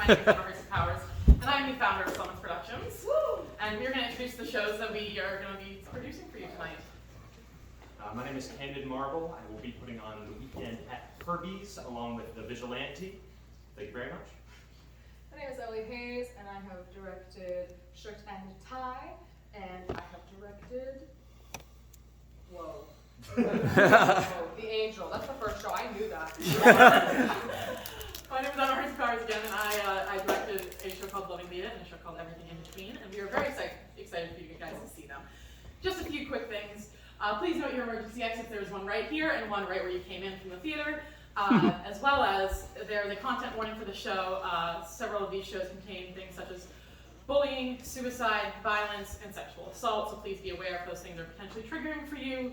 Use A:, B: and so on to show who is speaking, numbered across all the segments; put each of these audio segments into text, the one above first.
A: My name is Hersey-Powers, and I'm the founder of Slemons Productions. Woo! And we're going to introduce the shows that we are going to be producing for you tonight.
B: My name is Camden. I will be putting on the weekend at Herbie's along with the Vigilante. Thank you very much.
C: My name is Ellie Hayes, and I have directed Shirt and Tie, and I have directed... Whoa. The Angel. That's the first show. I knew that.
A: My name is Hersey-Powers again, and I directed a show called Loving Leda and a show called Everything in Between, and we are very excited for you guys to see them. Just a few quick things. Please note your emergency exits. There's one right here and one right where you came in from the theater, as well as there's a content warning for the show. Several of these shows contain things such as bullying, suicide, violence, and sexual assault, so please be aware if those things are potentially triggering for you.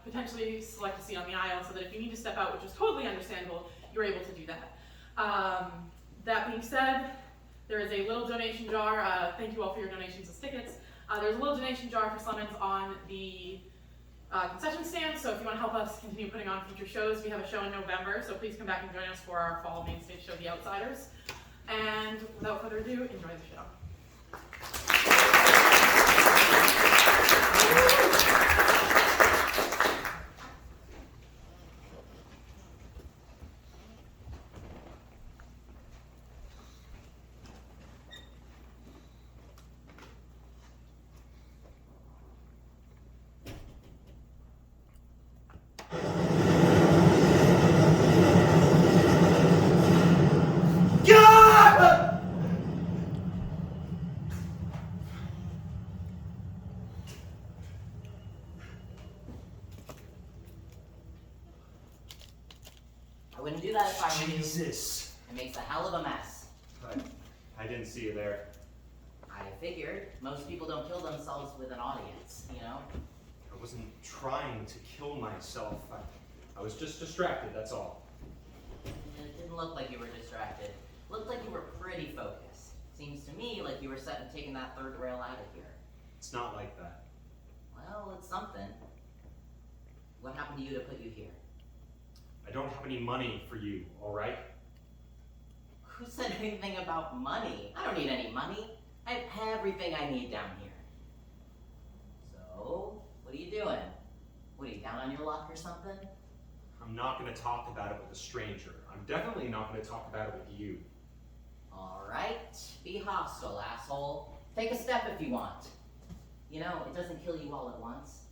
A: Potentially select a seat on the aisle so that if you need to step out, which is totally understandable, you're able to do that. That being said, there is a little donation jar. Thank you all for your donations as tickets. There's a little donation jar for Slemons on the concession stand, so if you want to help us continue putting on future shows, we have a show in November, so please come back and join us for our fall main stage show, The Outsiders. And without further ado, enjoy the show.
D: I wouldn't do that if I were you.
B: Jesus!
D: It makes a hell of a mess.
B: I didn't see you there.
D: I figured most people don't kill themselves with an audience, you know?
B: I wasn't trying to kill myself. I was just distracted, that's all.
D: It didn't look like you were distracted. It looked like you were pretty focused. Seems to me like you were set and taking that third rail out of here.
B: It's not like that.
D: Well, it's something. What happened to you to put you here?
B: I don't have any money for you, all right?
D: Who said anything about money? I don't need any money. I have everything I need down here. So, what are you doing? What, are you down on your luck or something?
B: I'm not going to talk about it with a stranger. I'm definitely not going to talk about it with you.
D: Alright, be hostile, asshole. Take a step if you want. You know, it doesn't kill you all at once.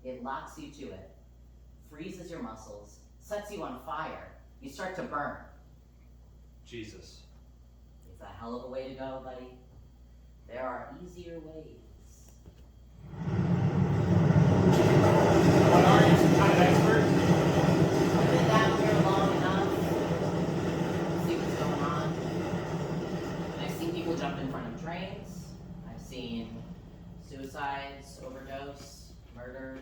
D: It locks you to it, freezes your muscles, sets you on fire. You start to burn.
B: Jesus.
D: It's a hell of a way to go, buddy. There are easier ways.
B: What are you, some kind of expert?
D: I've been down here long enough to see what's going on. I've seen people jump in front of trains. I've seen suicides, overdose, murder.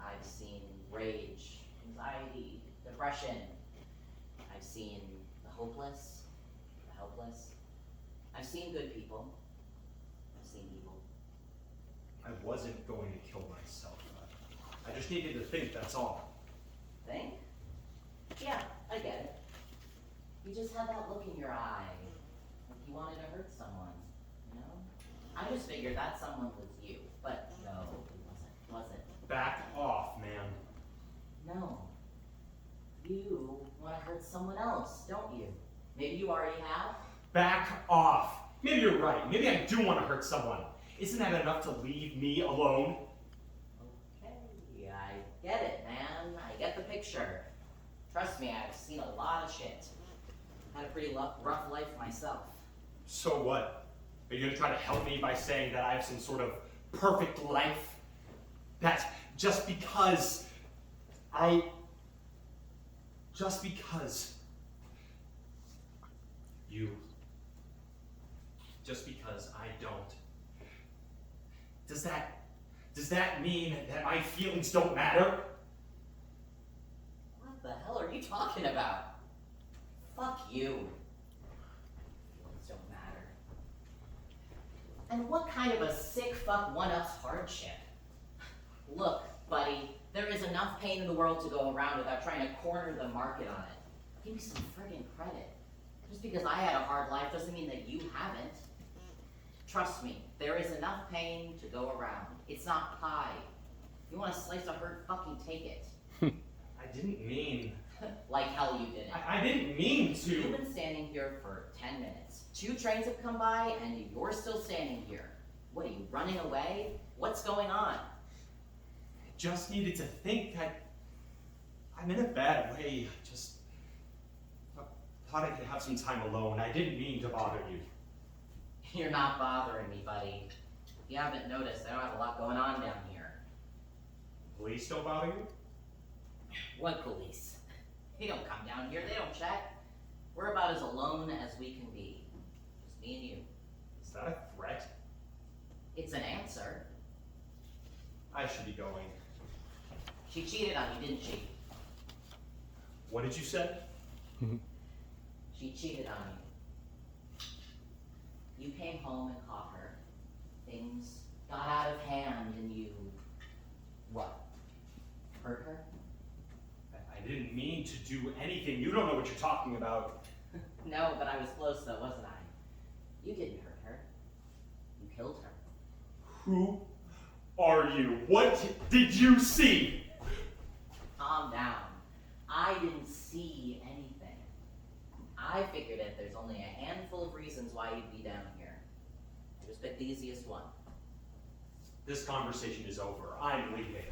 D: I've seen rage, anxiety, depression. I've seen the hopeless, the helpless. I've seen good people. I've seen evil.
B: I wasn't going to kill myself. I just needed to think, that's all.
D: Think? Yeah, I get it. You just had that look in your eye, like you wanted to hurt someone, you know? I just figured that someone was you, but no, it wasn't, was it?
B: Back off, man.
D: No. You want to hurt someone else, don't you? Maybe you already have?
B: Back off. Maybe you're right. Maybe I do want to hurt someone. Isn't that enough to leave me alone?
D: Okay, I get it, man. I get the picture. Trust me, I've seen a lot of shit. Had a pretty rough life myself.
B: So what? Are you going to try to help me by saying that I have some sort of perfect life? That's just because I don't. Does that mean that my feelings don't matter?
D: What the hell are you talking about? Fuck you. Feelings don't matter. And what kind of a sick fuck one-ups hardship? Look, buddy, there is enough pain in the world to go around without trying to corner the market on it. Give me some friggin' credit. Just because I had a hard life doesn't mean that you haven't. Trust me, there is enough pain to go around. It's not pie. If you want a slice of hurt, fucking take it.
B: I didn't mean...
D: Like hell you didn't.
B: I didn't mean to...
D: You've been standing here for 10 minutes. 2 trains have come by, and you're still standing here. What, are you running away? What's going on?
B: I just needed to think that I'm in a bad way. I just thought I could have some time alone. I didn't mean to bother you.
D: You're not bothering me, buddy. If you haven't noticed, I don't have a lot going on down here.
B: Police don't bother you?
D: What police? They don't come down here, they don't check. We're about as alone as we can be. Just me and you.
B: Is that a threat?
D: It's an answer.
B: I should be going.
D: She cheated on you, didn't she?
B: What did you say?
D: She cheated on you. You came home and caught her. Things got out of hand and you... what? Hurt her?
B: I didn't mean to do anything. You don't know what you're talking about.
D: No, but I was close though, wasn't I? You didn't hurt her. You killed her.
B: Who are you? What did you see?
D: Calm down. I didn't see anything. I figured if there's only a handful of reasons why you'd be down here, I just picked the easiest one.
B: This conversation is over. I'm leaving.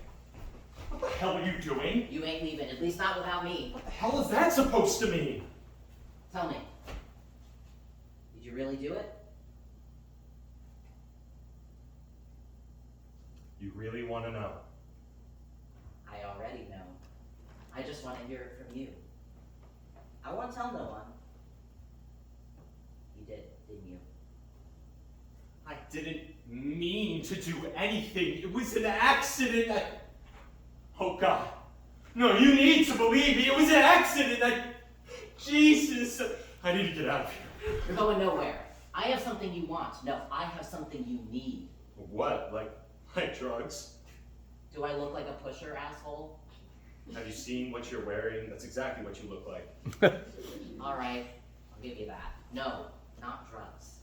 B: What the hell are you doing?
D: You ain't leaving, at least not without me.
B: What the hell is that supposed to mean?
D: Tell me, did you really do it?
B: You really want to know?
D: I already know. I just want to hear it from you. I won't tell no one. You did, didn't you?
B: I didn't mean to do anything. It was an accident. Oh God. No, you need to believe me. It was an accident. Jesus. I need to get out of here.
D: You're going nowhere. I have something you want. No, I have something you need.
B: What? Like drugs?
D: Do I look like a pusher, asshole?
B: Have you seen what you're wearing? That's exactly what you look like.
D: All right, I'll give you that. No, not drugs.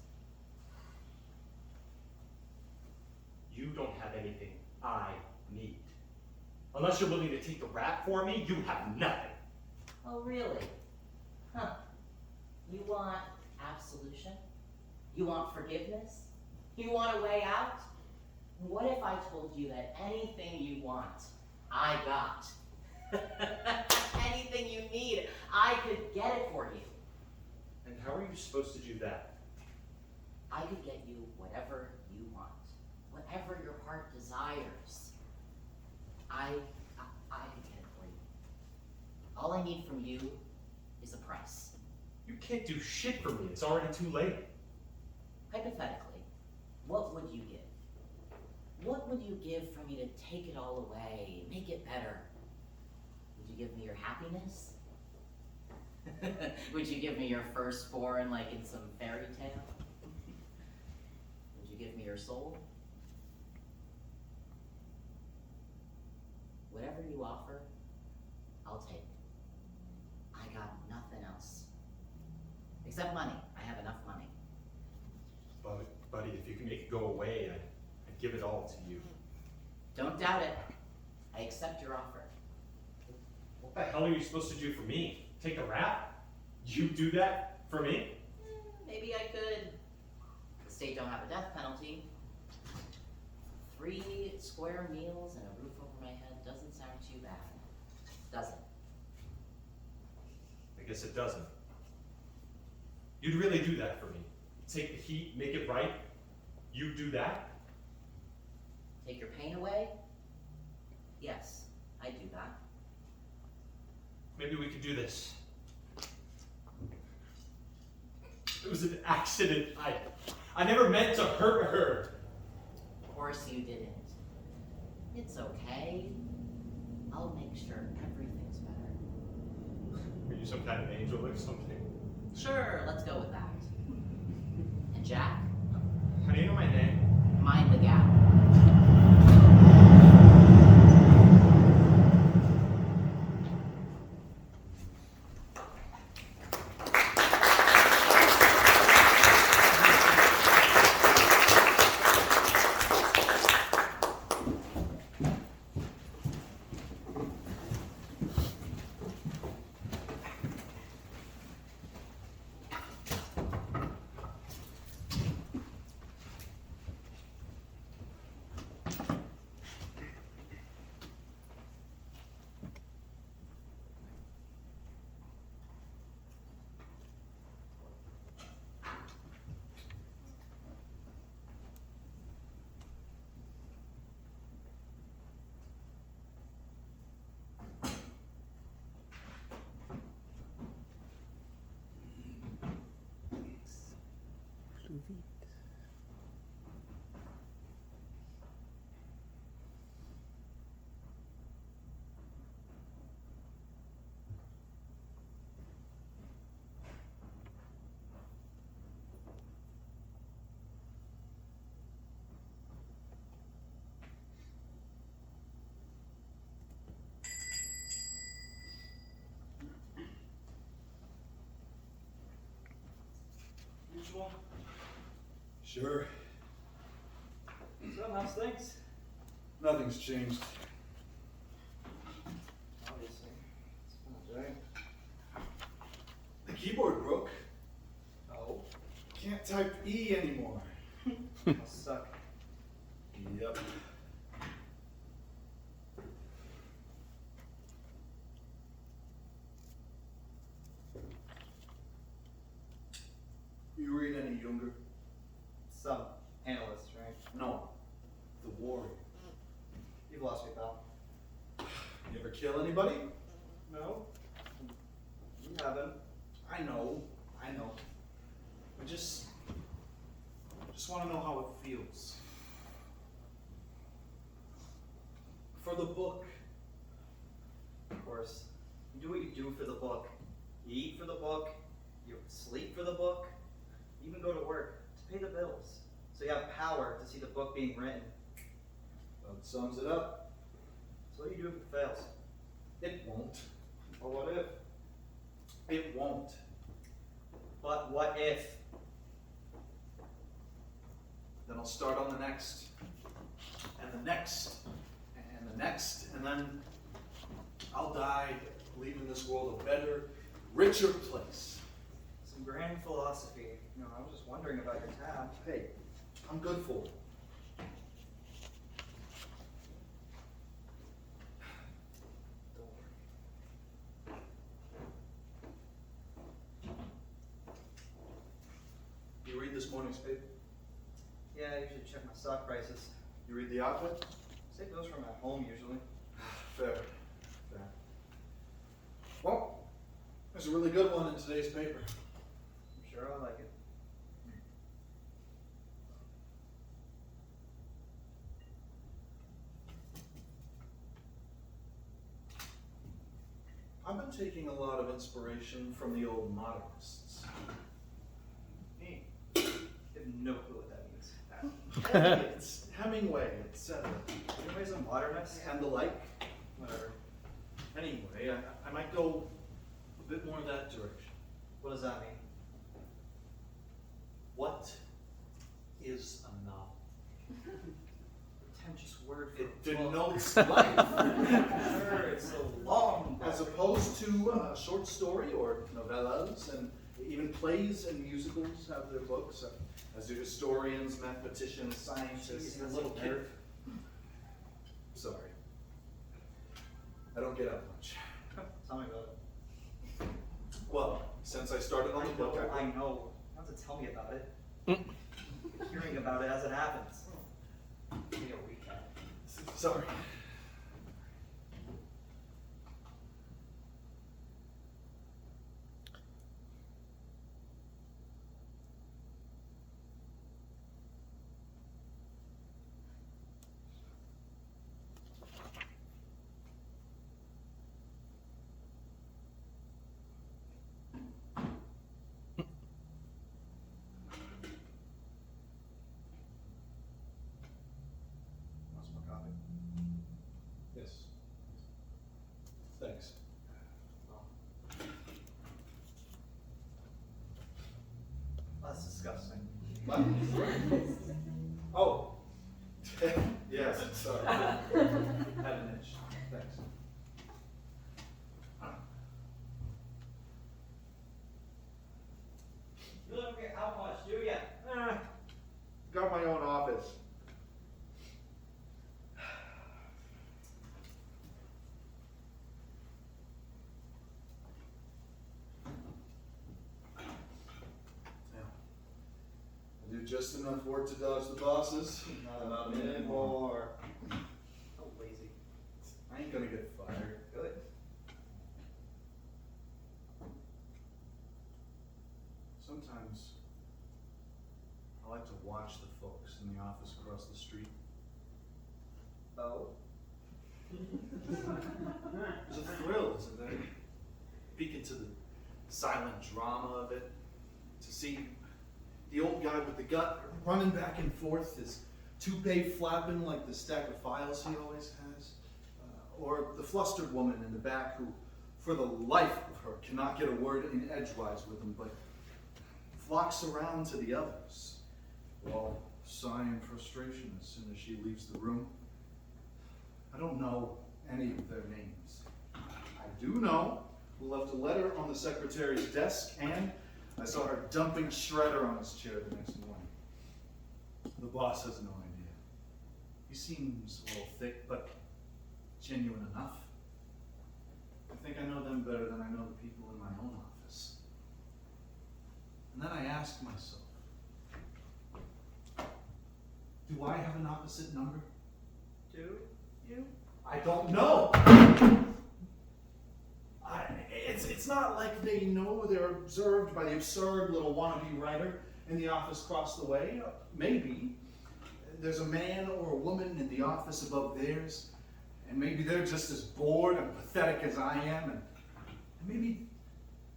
B: You don't have anything I need. Unless you're willing to take the rap for me, you have nothing.
D: Oh, really? Huh. You want absolution? You want forgiveness? You want a way out? What if I told you that anything you want, I got? Anything you need, I could get it for you.
B: And how are you supposed to do that?
D: I could get you whatever you want, whatever your heart desires. I could get it for you. All I need from you is a price.
B: You can't do shit for me. It's already too late.
D: Hypothetically, what would you give? What would you give for me to take it all away, make it better? Would you give me your happiness? Would you give me your firstborn like in some fairy tale? Would you give me your soul? Whatever you offer, I'll take. I got nothing else. Except money. I have enough money.
B: Buddy, if you can make it go away, I'd give it all to you.
D: Don't doubt it. I accept your offer.
B: What the hell are you supposed to do for me? Take a rap? You do that for me?
D: Maybe I could. The state don't have a death penalty. 3 square meals and a roof over my head doesn't sound too bad, does it?
B: I guess it doesn't. You'd really do that for me. Take the heat, make it right. You do that?
D: Take your pain away? Yes, I do that.
B: Maybe we could do this. It was an accident. I never meant to hurt her.
D: Of course you didn't. It's okay. I'll make sure everything's better.
B: Are you some kind of angel or something?
D: Sure, let's go with that. And Jack?
B: How do you know my name?
D: Mind the gap.
E: usual?
F: Sure.
E: So, how's things?
F: Nothing's changed.
E: Obviously. It's not right.
F: The keyboard broke.
E: Oh.
F: Can't type E anymore.
E: Must suck.
F: Yep. You read any younger?
E: Some analysts, right?
F: No. The Warrior.
E: You've lost me, pal.
F: You ever kill anybody?
E: No. You haven't.
F: I know. I just want to know how it feels. For the book.
E: Of course. You do what you do for the book. You eat for the book. You sleep for the book. You even go to work to pay the bills. So you have power to see the book being written.
F: That sums it up.
E: So what do you do if it fails?
F: It won't.
E: Or what if?
F: It won't.
E: But what if?
F: Then I'll start on the next. And the next. And the next. And then I'll die leaving this world a better, richer place.
E: Some grand philosophy. You know, I was just wondering about your tab.
F: Hey, I'm good for it.
E: Don't worry.
F: You read this morning's paper?
E: Yeah, I usually check my stock prices.
F: You read the outfit?
E: Save those from at home usually.
F: Fair. Well, there's a really good one in today's paper.
E: I'm sure I'll like it.
F: I've been taking a lot of inspiration from the old modernists.
E: Me? I have no clue what that means.
F: It's Hemingway, etc.
E: Anybody's a modernist?
F: And the like.
E: Whatever.
F: Anyway, I might go a bit more that direction.
E: What does that mean?
F: What is a novel?
E: Pretentious word for
F: It
E: book.
F: denotes life,
E: Sure, it's a long
F: as opposed to a short story or novellas, and even plays and musicals have their books, as do historians, mathematicians, scientists, and little kid. Sorry. I don't get up much.
E: Tell me about it.
F: Well, since I started on the book,
E: I know. You don't have to tell me about it. Hearing about it as it happens. Give me a recap.
F: Sorry.
E: Want some more coffee?
F: Yes. Thanks.
E: That's disgusting.
F: What? Oh. Yes, sorry. Had an itch. Thanks.
E: You don't get out much, do ya?
F: Got my own office. I do just enough work to dodge the bosses.
E: Not a minute more. So lazy.
F: I ain't gonna get fired.
E: Good.
F: Sometimes I like to watch the folks in the office across the street.
E: Oh.
F: There's a thrill, isn't there? Peek into the silent drama of it. To see the old guy with the gut running back and forth, his toupee flapping like the stack of files he always has. Or the flustered woman in the back who, for the life of her, cannot get a word in edgewise with him, but flocks around to the others, all sighing frustration as soon as she leaves the room. I don't know any of their names. I do know who left a letter on the secretary's desk, and I saw her dumping Shredder on his chair the next morning. The boss has no idea. He seems a little thick, but genuine enough. I think I know them better than I know the people in my own office. And then I asked myself, do I have an opposite number?
E: Do you?
F: I don't know. It's not like they know they're observed by the absurd little wannabe writer in the office across the way. Maybe there's a man or a woman in the office above theirs, and maybe they're just as bored and pathetic as I am, and maybe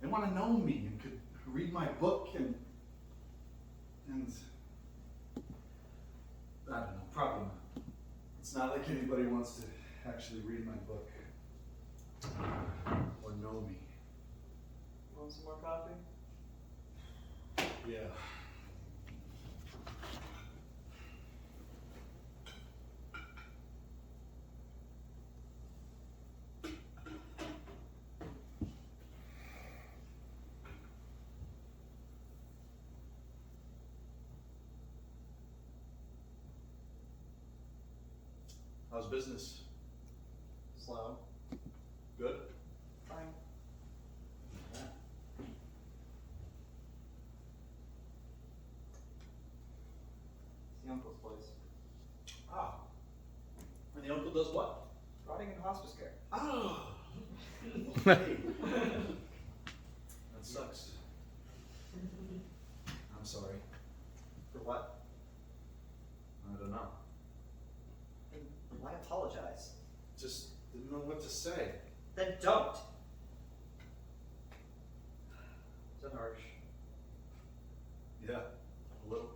F: they want to know me and could read my book and I don't know, probably not. It's not like anybody wants to actually read my book or know me.
E: Want some more coffee?
F: Yeah. How's business?
E: Slow.
F: Good?
E: Fine.
F: Yeah.
E: It's the uncle's place.
F: Ah. And the uncle does what?
E: Rotting in hospice care.
F: Oh. Okay. That sucks. I'm sorry.
E: For what?
F: I don't know.
E: Then why apologize?
F: Just didn't know what to say.
E: Then don't. Is that harsh?
F: Yeah, a little.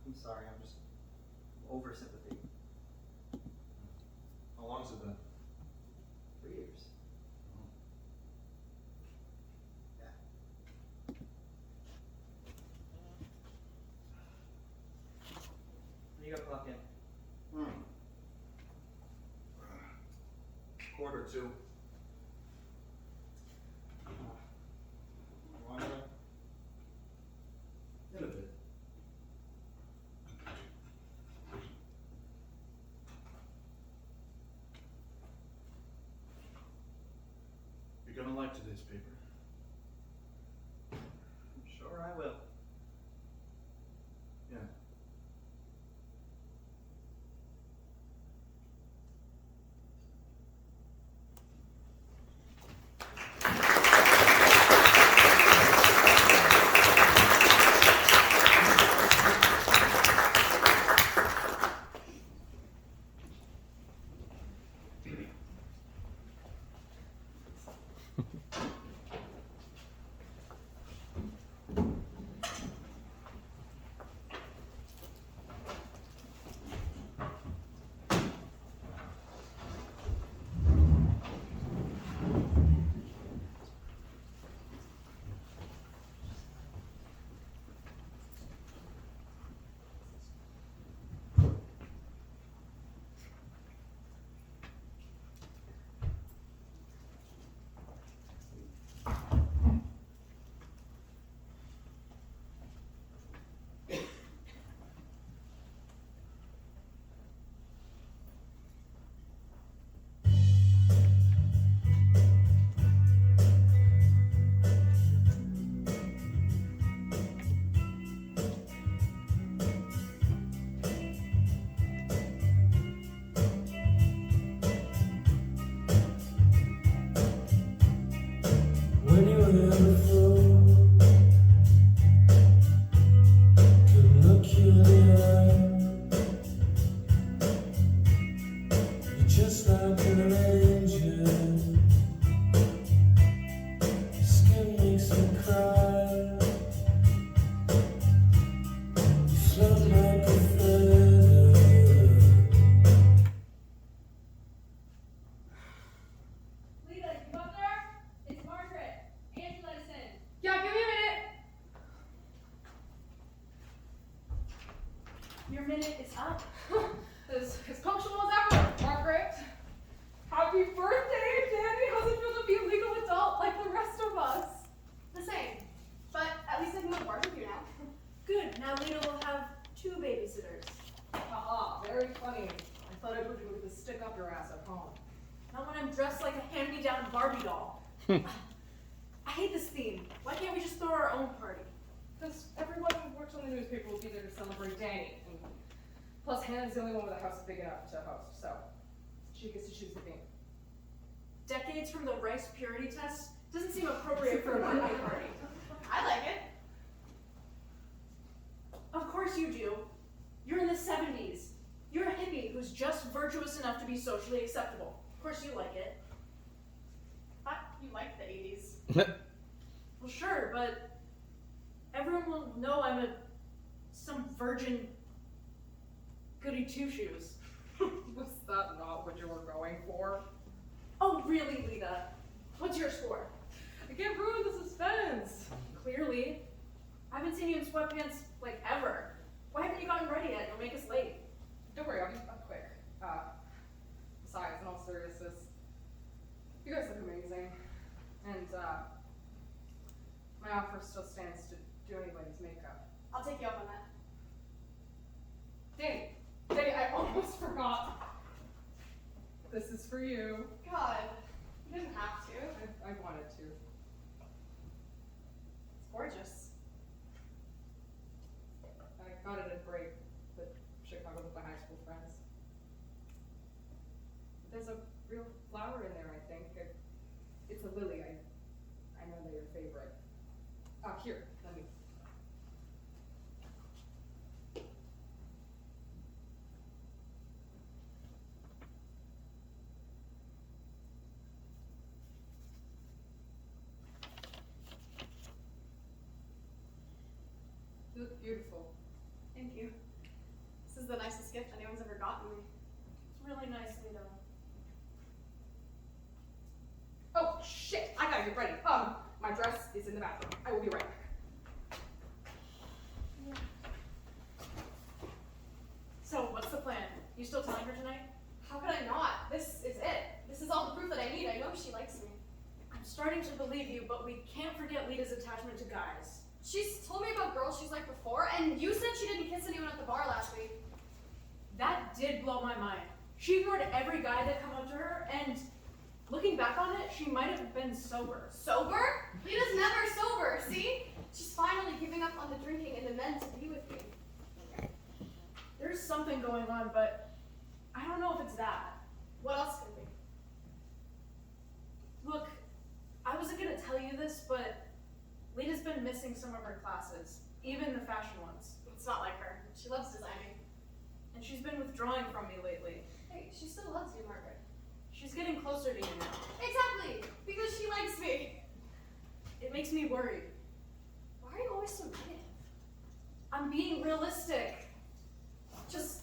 E: I'm sorry, I'm just over sympathy.
F: How long's it been?
E: 3 years. Yeah. You gotta clock in.
F: Quarter to.
E: Wrong way?
F: In a bit. You're gonna like today's paper.
E: I'm sure I will.
F: Yeah.
C: Leda, you up there? It's Margaret. Angela is in.
A: your minute is up.
C: As punctual as ever, Margaret. Happy birthday, Dani! How's it feel to be a legal adult like the rest of us?
G: The same. But at least I can go to barbecue now.
A: Good, now Leda will have 2 babysitters.
C: Haha, very funny. I thought I told you to stick up your ass at home.
A: Not when I'm dressed like a hand-me-down Barbie doll. I hate this theme. Why can't we just throw our own party?
C: Because everyone who works on the newspaper will be there to celebrate Dani. And plus, Hannah's the only one with a house big enough to host, so she gets to choose the theme.
A: Decades from the rice purity test doesn't seem appropriate for a birthday party.
G: I like it.
A: Of course you do. You're in the 70s. You're a hippie who's just virtuous enough to be socially acceptable. Of course you like it.
G: Thought you liked the 80s.
A: Well, sure, but everyone will know I'm some virgin goody two-shoes.
C: Was that not what you were going for?
A: Oh, really, Leda? What's your score?
C: I can't ruin the suspense.
A: Clearly. I haven't seen you in sweatpants, like, ever. Why haven't you gotten ready yet? You'll make us late.
C: Don't worry, I'll be quick. Besides, in all seriousness, you guys look amazing. And, my offer still stands to do anybody's makeup.
G: I'll take you up on that.
C: Dani, I almost forgot. This is for you.
G: God, you didn't have to.
C: I wanted to.
G: It's gorgeous.
C: I got it at break with Chicago with my high school friends. There's a real flower in there, I think. It's a lily. I know they're your favorite. Here, let me. You look beautiful.
G: Thank you. This is the nicest gift anyone's ever gotten me.
A: It's really nice, Leda.
C: Oh, shit! I gotta get ready. My dress is in the bathroom. I will be right back.
A: So, what's the plan? You still telling her tonight?
G: How could I not? This is it. This is all the proof that I need. I know she likes me.
A: I'm starting to believe you, but we can't forget Leda's attachment to guys.
G: She's told me about girls she's liked before, and you said she didn't kiss anyone at the bar last week.
A: That did blow my mind. She ignored every guy that come up to her, and looking back on it, she might have been sober.
G: Sober? Leda's never sober, see? She's finally giving up on the drinking and the men to be with me.
A: There's something going on, but I don't know if it's that.
G: What else could it be?
A: Look, I wasn't gonna tell you this, but Leda's been missing some of her classes, even the fashion ones.
G: It's not like her. She loves designing.
A: And she's been withdrawing from me lately.
G: Hey, she still loves you, Margaret.
A: She's getting closer to you now.
G: Exactly! Because she likes me.
A: It makes me worried.
G: Why are you always so negative?
A: I'm being realistic. Just,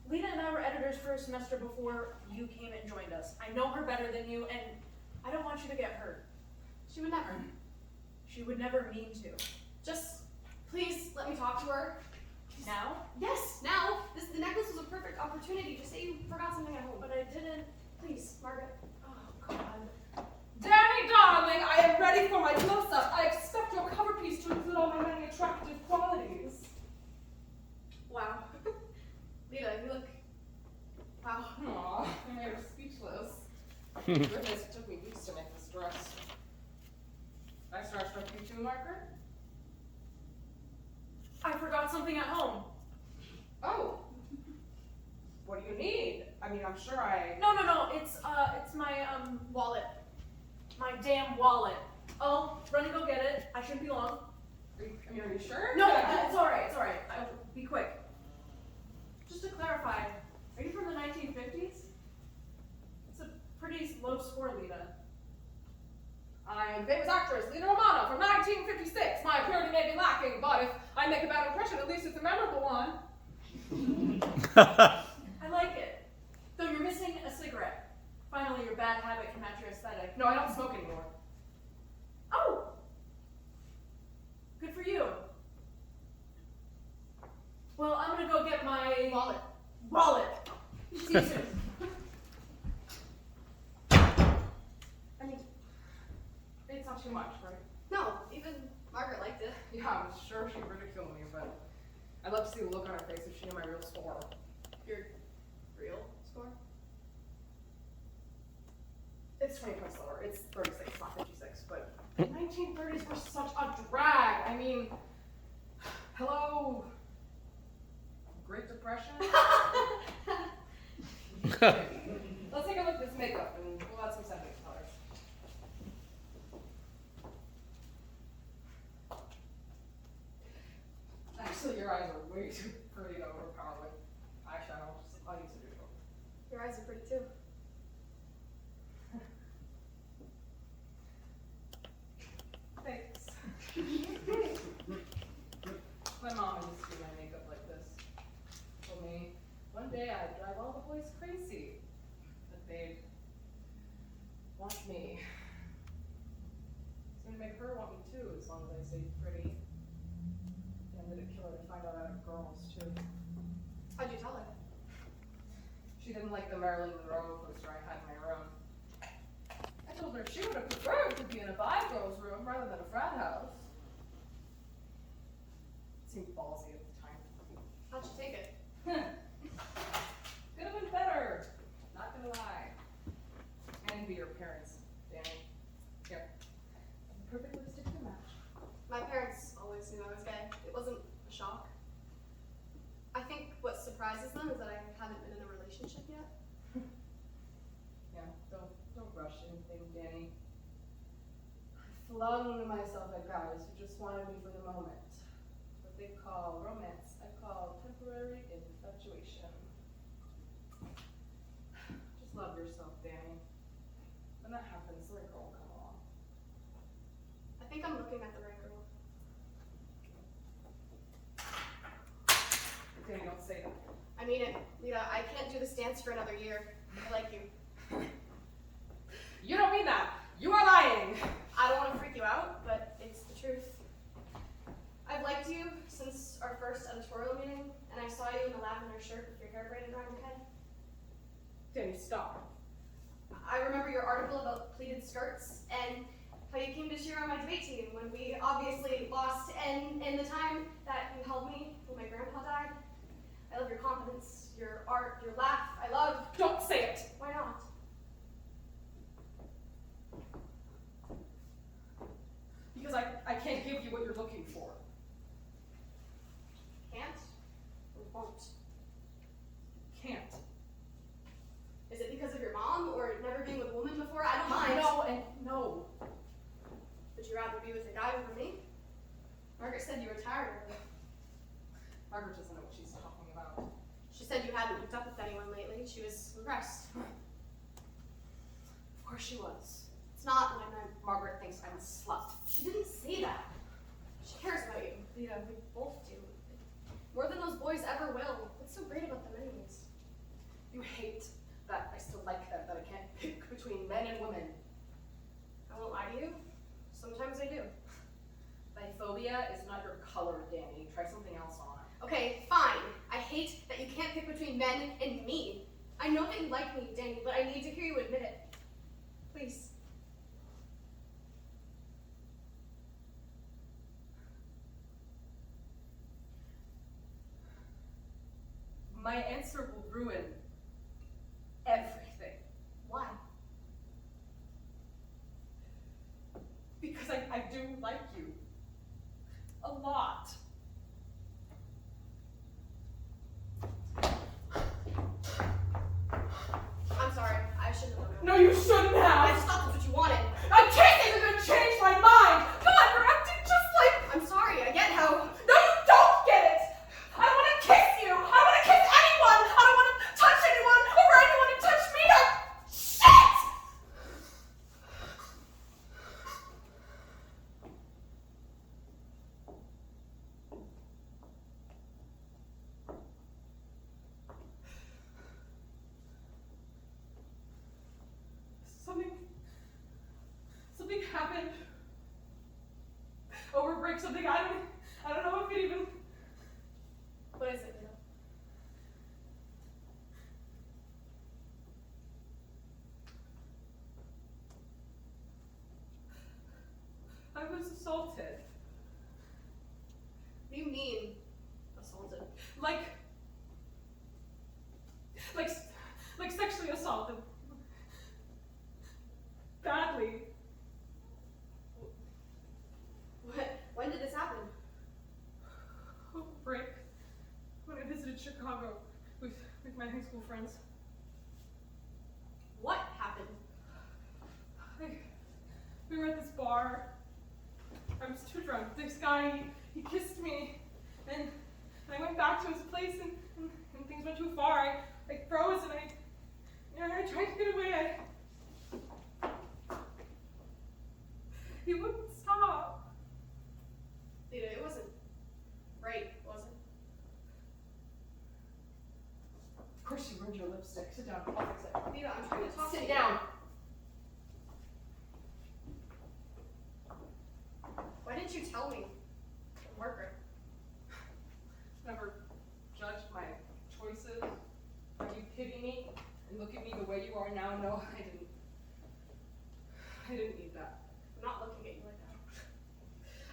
A: Leda and I were editors for a semester before you came and joined us. I know her better than you, and I don't want you to get hurt.
G: She would never.
A: She would never mean to.
G: Just, please let me talk to her.
A: Now?
G: Yes, now. The necklace was a perfect opportunity. Just say you forgot something at home.
A: But I didn't.
G: Please, Margaret.
A: Oh, God.
C: Dani, darling, I am ready for my close-up. I expect your cover piece to include all my many attractive qualities.
G: Wow. Leda, you look... Wow.
C: Aw, I am speechless. Goodness, it took me weeks to make this dress. I starstruck you too, Margaret?
A: I forgot something at home.
C: Oh. What do you need? I mean, I'm sure I...
A: No. It's my,
G: Wallet.
A: my damn wallet. I'll run and go get it. I shouldn't be long.
C: Are you sure?
A: No, it's alright. I'll be quick. Just to clarify, are you from the 1950s? It's a pretty low score, Leda.
C: I'm famous actress Leda Romano from 1956. My purity may be lacking, but if I make a bad impression, at least it's a memorable one.
A: I like it. Though you're missing a cigarette. Finally, your bad habit can match your aesthetic.
C: No, I don't smoke anymore.
A: Oh! Good for you. Well, I'm gonna go get my
G: Roll it.
C: Roll it. Jesus.
G: I mean,
C: It's not too much, right?
G: no, even Margaret liked it.
C: Yeah, I'm sure she'd ridicule me, but I'd love to see the look on her face if she knew my real score.
G: Your real score?
C: It's 20 points lower. It's 36, not 56, but 1930s were such a drag. I mean, hello, Great Depression? Let's take a look at this makeup and we'll add some 70s colors. Actually, your eyes are way too pretty to overpower with eyeshadow. Just all you to do.
G: Your eyes are pretty too.
C: Thanks. My mom used to do my makeup like this. Told me one day I'd drive all the boys crazy. That they'd want me. It's gonna make her want me too, as long as I stay pretty. And did it kill her to find out I had girls too?
G: How'd you tell her?
C: She didn't like the Marilyn Monroe poster I had in my room. I told her she would have preferred to be in a bi-girl's room rather than a frat house. It seemed ballsy at the time.
G: How'd you take it?
C: Could have been better. Not gonna lie. I envy your parents, Dani. Here. Perfect lipstick to match.
G: My parents always knew I was gay. It wasn't a shock. I think what surprises them is that I haven't been in a relationship yet.
C: Yeah, don't rush anything, Dani. I flung myself at guys who just wanted me for the moment. What they call romance, I call temporary infatuation. Just love yourself, Dani. When that happens, the right girl will come along.
G: I think I'm looking at the right girl.
C: Dani, don't say that.
G: I mean it, Leda. I can't do this dance for another year. I like you.
C: You don't mean that. You are lying.
G: I don't want to freak you out, but it's the truth. I've liked you since our first editorial meeting, and I saw you in the lavender shirt with your hair braided around your head.
C: Dani, stop.
G: I remember your article about pleated skirts and how you came to cheer on my debate team when we obviously lost, and the time that you held me when my grandpa died. I love your confidence, your art, your laugh. I love.
C: Don't say it.
G: Why not?
C: Because I can't give you what you're looking for.
G: Can't or won't?
C: Can't.
G: Is it because of your mom or never being with a woman before? I don't mind.
C: No and no.
G: Would you rather be with a guy over me? Margaret said you were tired of her.
C: Margaret doesn't know what she's talking about.
G: She said you hadn't hooked up with anyone lately. She was impressed.
C: Of course she was.
G: It's not what I meant.
C: Margaret thinks I'm a slut.
G: She didn't say that. She cares about you, Leda. We both do. More than those boys ever will. What's so great about them anyways?
C: You hate that I still like them, that I can't pick between men and women.
G: I won't lie to you. Sometimes I do.
C: Biphobia is not your color, Dani. Try something else on.
G: Okay, fine. I hate that you can't pick between men and me. I know that you like me, Dani, but I need to hear you admit it. Please.
C: My answer will ruin everything.
G: Why?
C: Because I do like you. A lot.
G: I'm sorry. I shouldn't have done that.
C: No, you shouldn't
G: I
C: have.
G: just thought that's what you wanted.
C: I can't even change my mind. God, you're acting just like.
G: I'm sorry. I get how.
C: No, you don't get it. I don't want to kiss you. I don't want to kiss anyone. I don't want to touch anyone or for anyone to touch me. Shit!
H: Chicago with my high school friends.
G: What happened?
H: We were at this bar. I was too drunk. This guy, he kissed me, and I went back to his place, and things went too far. I froze, and I tried to get away. He wouldn't stop.
G: Leda, it wasn't right, was it?
H: Of course you ruined your lipstick. Sit down. I'll fix it.
G: Leda, I'm trying to talk to you.
H: Sit down.
G: Why didn't you tell me? Margaret.
H: Never judged my choices. Or you pity me and look at me the way you are now? No, I didn't. I didn't need that.
G: I'm not looking at you like that.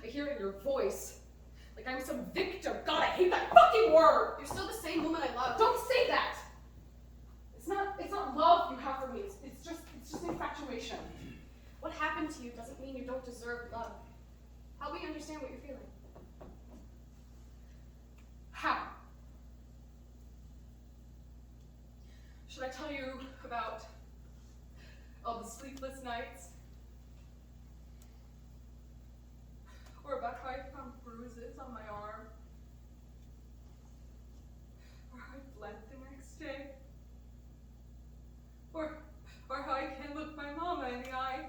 H: I hear it in your voice. Like I'm some victim. God, I hate that fucking word!
G: You're still the same woman I love.
H: Don't say that! It's not love you have for me. It's just infatuation.
G: What happened to you doesn't mean you don't deserve love. Help me understand what you're feeling.
H: How? Should I tell you about all the sleepless nights? Or about how I found bruises on my arm? Or how I bled the next day? Or how I can't look my mama in the eye,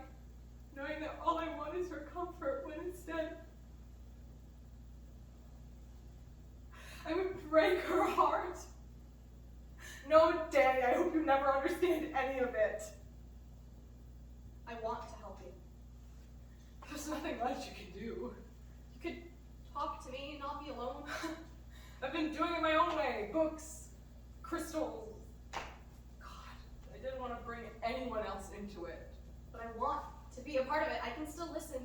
H: knowing that all I want is her comfort when instead I would break her heart. No, Dani, I hope you never understand any of it.
G: I want to help you.
H: There's nothing much you can do.
G: You could talk to me and not be alone.
H: I've been doing it my own way. Books, crystals. God, I didn't want to bring anyone else into it.
G: But I want to be a part of it. I can still listen.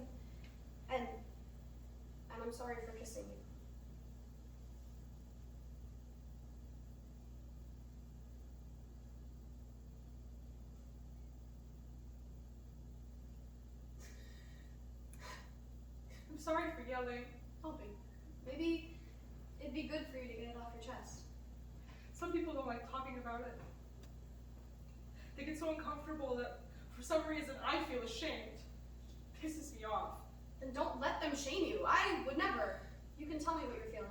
G: And I'm sorry for kissing you.
H: I'm sorry for yelling.
G: Don't be. Maybe it'd be good for you to get it off your chest.
H: Some people don't like talking about it. They get so uncomfortable that for some reason I feel ashamed. It pisses me off.
G: Then don't let them shame you. I would never. You can tell me what you're feeling.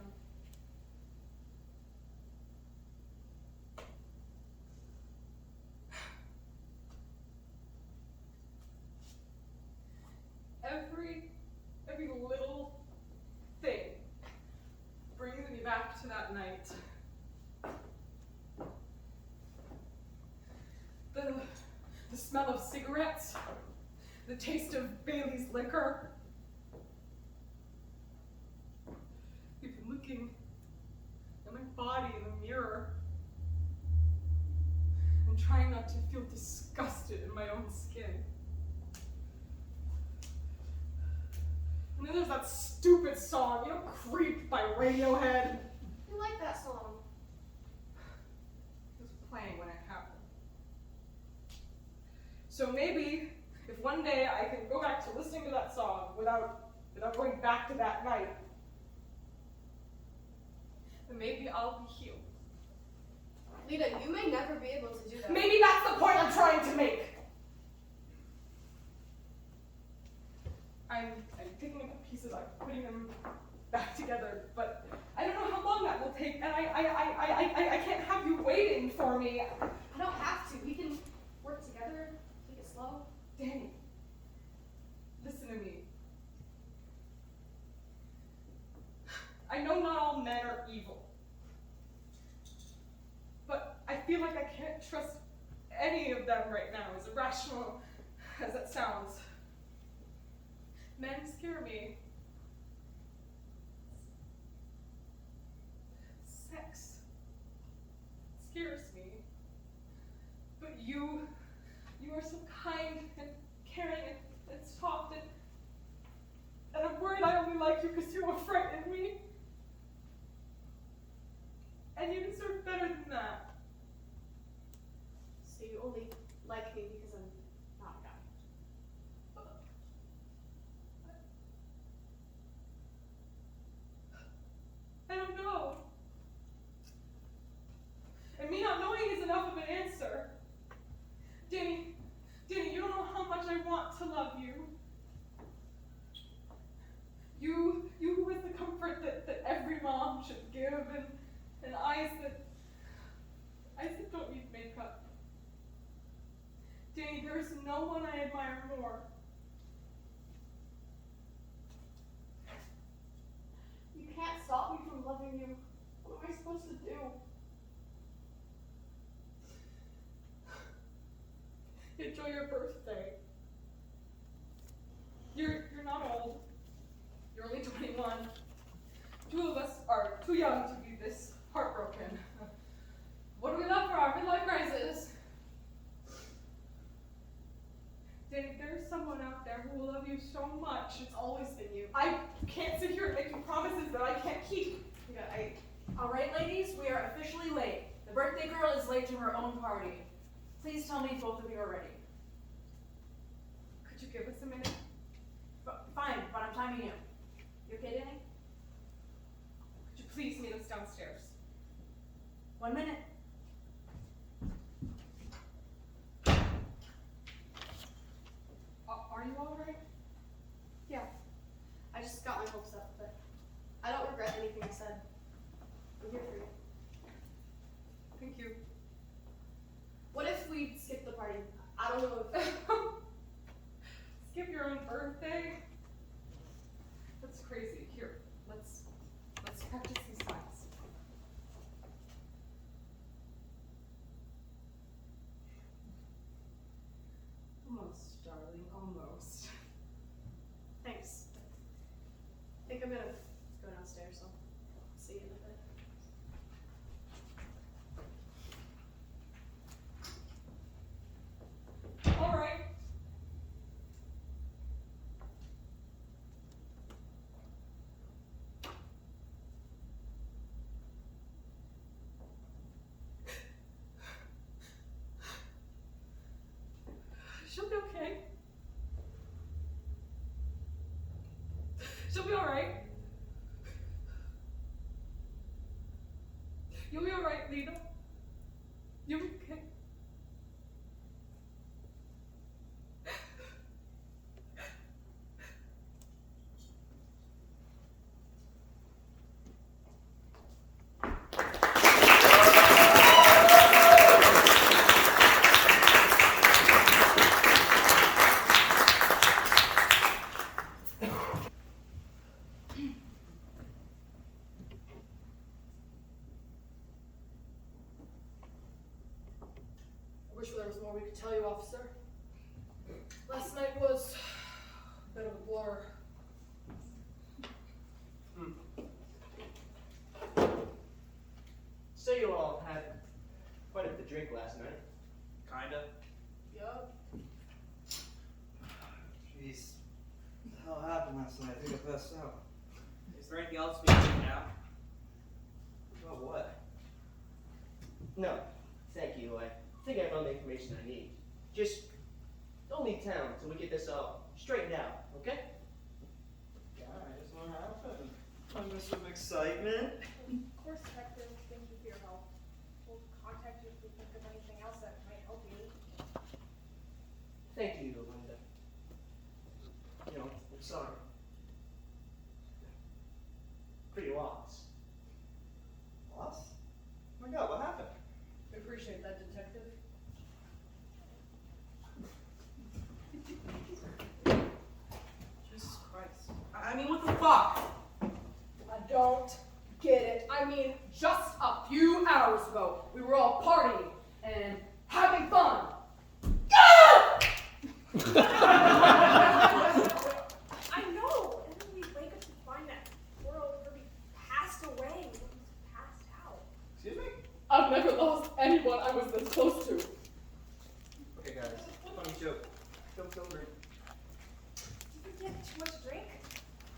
H: Every little thing brings me back to that night. The smell of cigarettes, the taste of Bailey's liquor. Even looking at my body in the mirror and trying not to feel disgusted in my own skin. And then there's that stupid song, you know, Creep by Radiohead.
G: You like that song.
H: It was playing when it happened. So maybe if one day I can go back to listening to that song without going back to that night, then maybe I'll be healed.
G: Leda, you may never be able to do that.
H: Maybe that's the point I'm trying to make. I'm picking up the pieces, I'm putting them back together, but I don't know how long that will take, and I can't have you waiting for me.
G: I don't have to. We can work together, take it slow.
H: Dani, listen to me. I know not all men are evil, but I feel like I can't trust any of them right now, as irrational as that sounds. Men scare me. Sex scares me. But you are so kind and caring and soft, and I'm worried I only like you because you won't frighten me. And you deserve better than that.
G: So you only like me because I'm not a guy.
H: I don't know. no one I admire more.
G: You can't stop me from loving you. What am I supposed to do?
H: Enjoy your birthday. You're not old. You're only 21. Two of us are too young to be this heartbroken. What do we love for our midlife crisis? Dani, there's someone out there who will love you so much.
G: It's always been you.
H: I can't sit here and make you promises that I can't keep.
G: Yeah,
I: All right, ladies, we are officially late. The birthday girl is late to her own party. Please tell me if both of you are ready.
H: Could you give us a minute?
I: Fine, but I'm timing you. You okay, Dani?
H: Could you please meet us downstairs?
I: 1 minute.
H: Are you all right?
G: yeah. I just got my hopes up, but I don't regret anything I said. I'm here for you.
H: Thank you.
G: What if we skip the party? I don't know if
H: Skip your own birthday? That's crazy. Here, let's practice these lines. Almost, darling, almost.
G: Thanks. I think I'm gonna go downstairs, so I'll see you in a bit.
H: All right. She'll be okay. She'll be all right. You'll be all right, Leda. You'll be okay.
C: I wish there was more we could tell you, officer. Last night was a bit of a blur.
B: So you all had quite a bit to drink last night.
E: Kinda.
C: Yup.
E: Jeez. What the hell happened last night? I think I passed out.
J: Is there anything else we can do now?
E: About what?
B: No, thank you. I think I found the information I need. Just don't leave town until we get this all straightened out, okay?
E: Guys, what happened? Under some excitement?
G: Of course, Detective. Thank you for your help. We'll contact you if we think of anything else that might help you.
B: Thank you, Linda. You know, I'm sorry. For your loss.
E: Lost? Oh my god, what happened?
C: Appreciate that, detective.
J: Jesus Christ. I mean, what the fuck?
C: I don't get it. I mean, just a few hours ago, we were all partying and having fun.
G: I know. And then we wake up to find that poor old Herbie passed away when he was passed out.
E: Excuse me?
C: I've never lost anyone I was this close to.
E: Okay, guys. Funny joke. Don't drink.
G: Did you get too much to drink?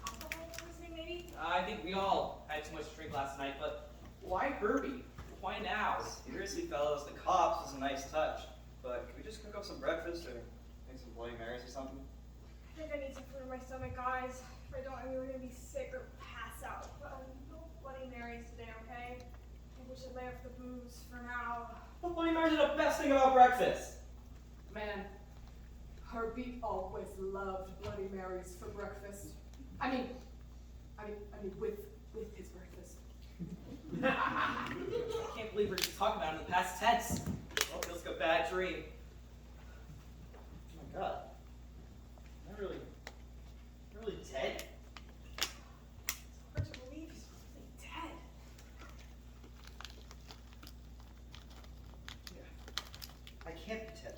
G: Alcohol poisoning, maybe?
J: I think we all had too much to drink last night, but why Herbie? Why now?
E: Seriously, fellas, the cops is a nice touch. But can we just cook up some breakfast or make some Bloody Marys or something?
G: I think I need some food in my stomach, guys. If I don't, I'm either gonna be sick or pass out. But no Bloody Marys today, okay? I think we should lay off the booze for now.
J: Well, Bloody Marys are the best thing about breakfast.
C: Man, Herbie always loved Bloody Marys for breakfast. I mean, with his breakfast.
J: I can't believe we're just talking about it in the past tense.
E: Well, feels like a bad dream.
J: Oh
E: God. Am I really dead?
H: It's hard to believe he's really dead.
E: I can't be dead.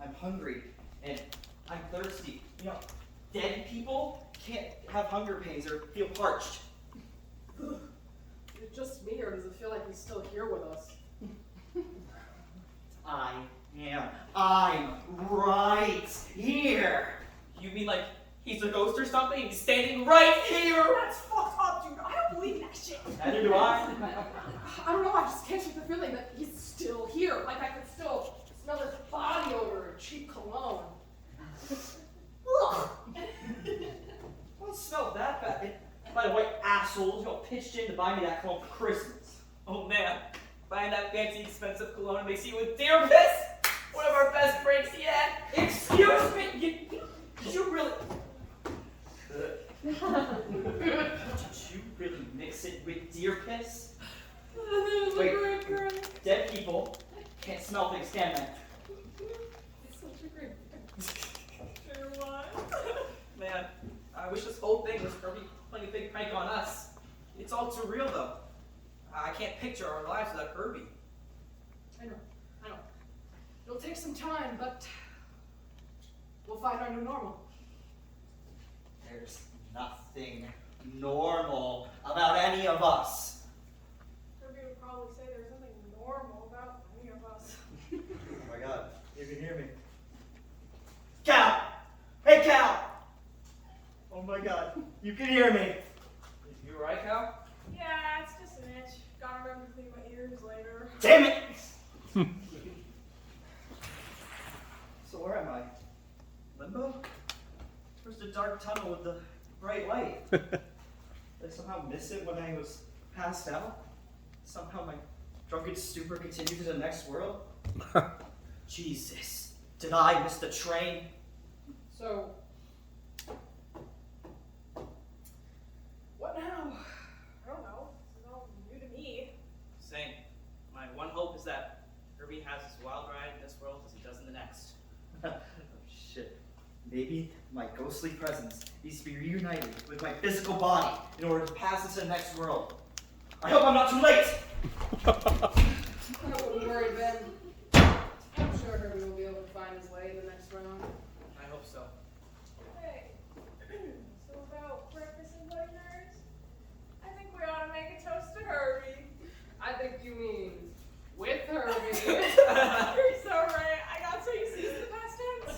E: I'm hungry and I'm thirsty. You know, dead people can't have hunger pains or feel parched.
C: Is it just me, or does it feel like he's still here with us?
E: I'm right here.
J: You mean like he's a ghost or something? He's standing right here.
H: That's fucked up, dude. I don't believe that shit.
E: Neither do I.
C: I don't know, I just can't shake the feeling that he's still here. Like I can still smell his body odor and cheap cologne.
E: Ugh. I don't smell that bad. By the way, assholes, you all pitched in to buy me that cologne for Christmas.
J: Oh man, buying that fancy expensive cologne makes you a deer piss? One of our best breaks yet.
E: Excuse me, you really... Did you really mix it with deer piss? Wait, dead people can't smell things, can they?
C: It's such a great
H: Sure was.
J: Man, I wish this whole thing was Herbie playing a big prank on us. It's all too real though. I can't picture our lives without Herbie.
C: I know. It'll take some time, but we'll find our new normal.
E: There's nothing normal about any of us.
H: Herbie would probably say there's something normal about any of us.
E: Oh my God, you can hear me. Cal! Hey, Cal! Oh my God, you can hear me.
J: You alright, Cal?
H: Yeah, it's just an itch. Gotta remember to clean my ears later.
E: Damn it! So where am I? Limbo? Where's the dark tunnel with the bright light? Did I somehow miss it when I was passed out? Somehow my drunken stupor continued to the next world? Jesus, did I miss the train?
C: So, what now?
H: I don't know. This is all new to me.
J: Same. My one hope is that Herbie has as wild ride in this world as he does in the next.
E: Oh shit. Maybe my ghostly presence needs to be reunited with my physical body in order to pass into the next world. I hope I'm not too late!
C: I wouldn't worry, Ben. I'm sure Herbie will be able to find his way in the next round.
J: I hope so.
H: Hey, so about breakfast and dinners, I think we ought to make a toast to Herbie.
C: I think you mean with Herbie.
H: You're so right. I got so used to the past tense.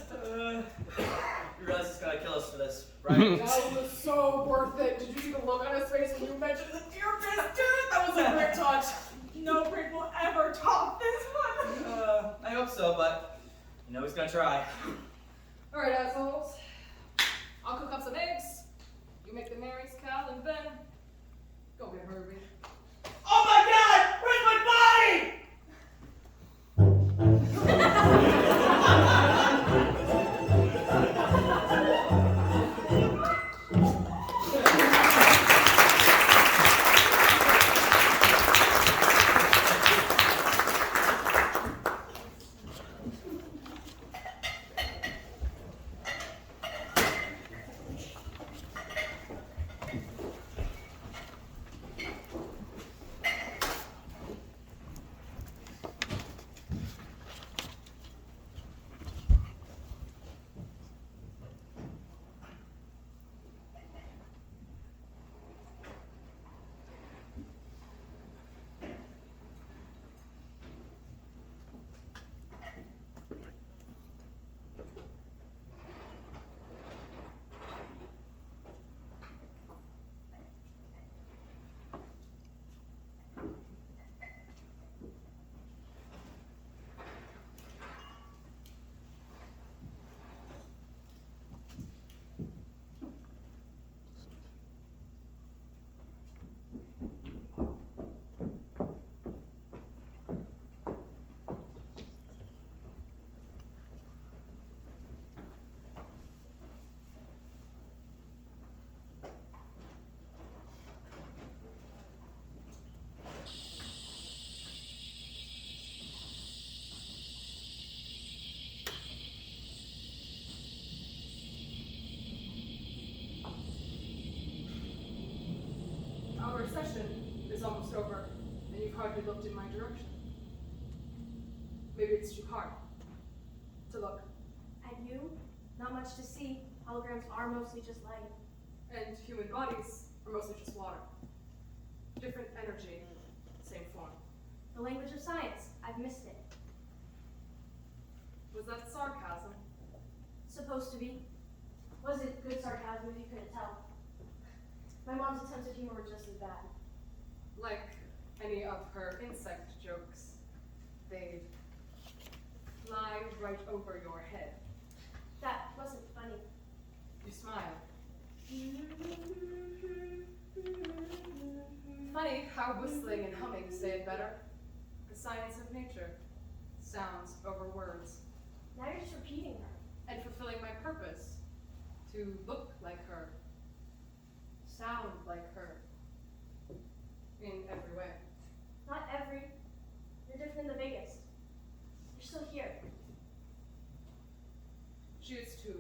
J: You realize he's gonna kill us for this, right?
C: That was so worth it. Did you see the look on his face when you mentioned the deer piss, dude? That was a great touch.
H: No prank will ever top this one.
J: I hope so, but you know he's gonna try.
C: Alright, assholes. I'll cook up some eggs. You make the Marys, Cal, and Ben. Go get Herbie.
E: Oh my God! Where's my body?
H: Maybe it's too hard to look.
G: And you? Not much to see. Holograms are mostly just light.
H: And human bodies are mostly just water. Different energy, same form.
G: The language of science. I've missed it.
H: Was that sarcasm?
G: Supposed to be. Was it good sarcasm if you couldn't tell? My mom's attempts at humor were just as bad.
H: Like any of her insect jokes, they'd fly right over your head.
G: That wasn't funny.
H: You smile. Funny how whistling and humming say it better. The science of nature. Sounds over words.
G: Now you're just repeating her.
H: And fulfilling my purpose. To look like her. Sound like her. In every way.
G: Not every. You're different than the biggest. You're still here.
H: She is too,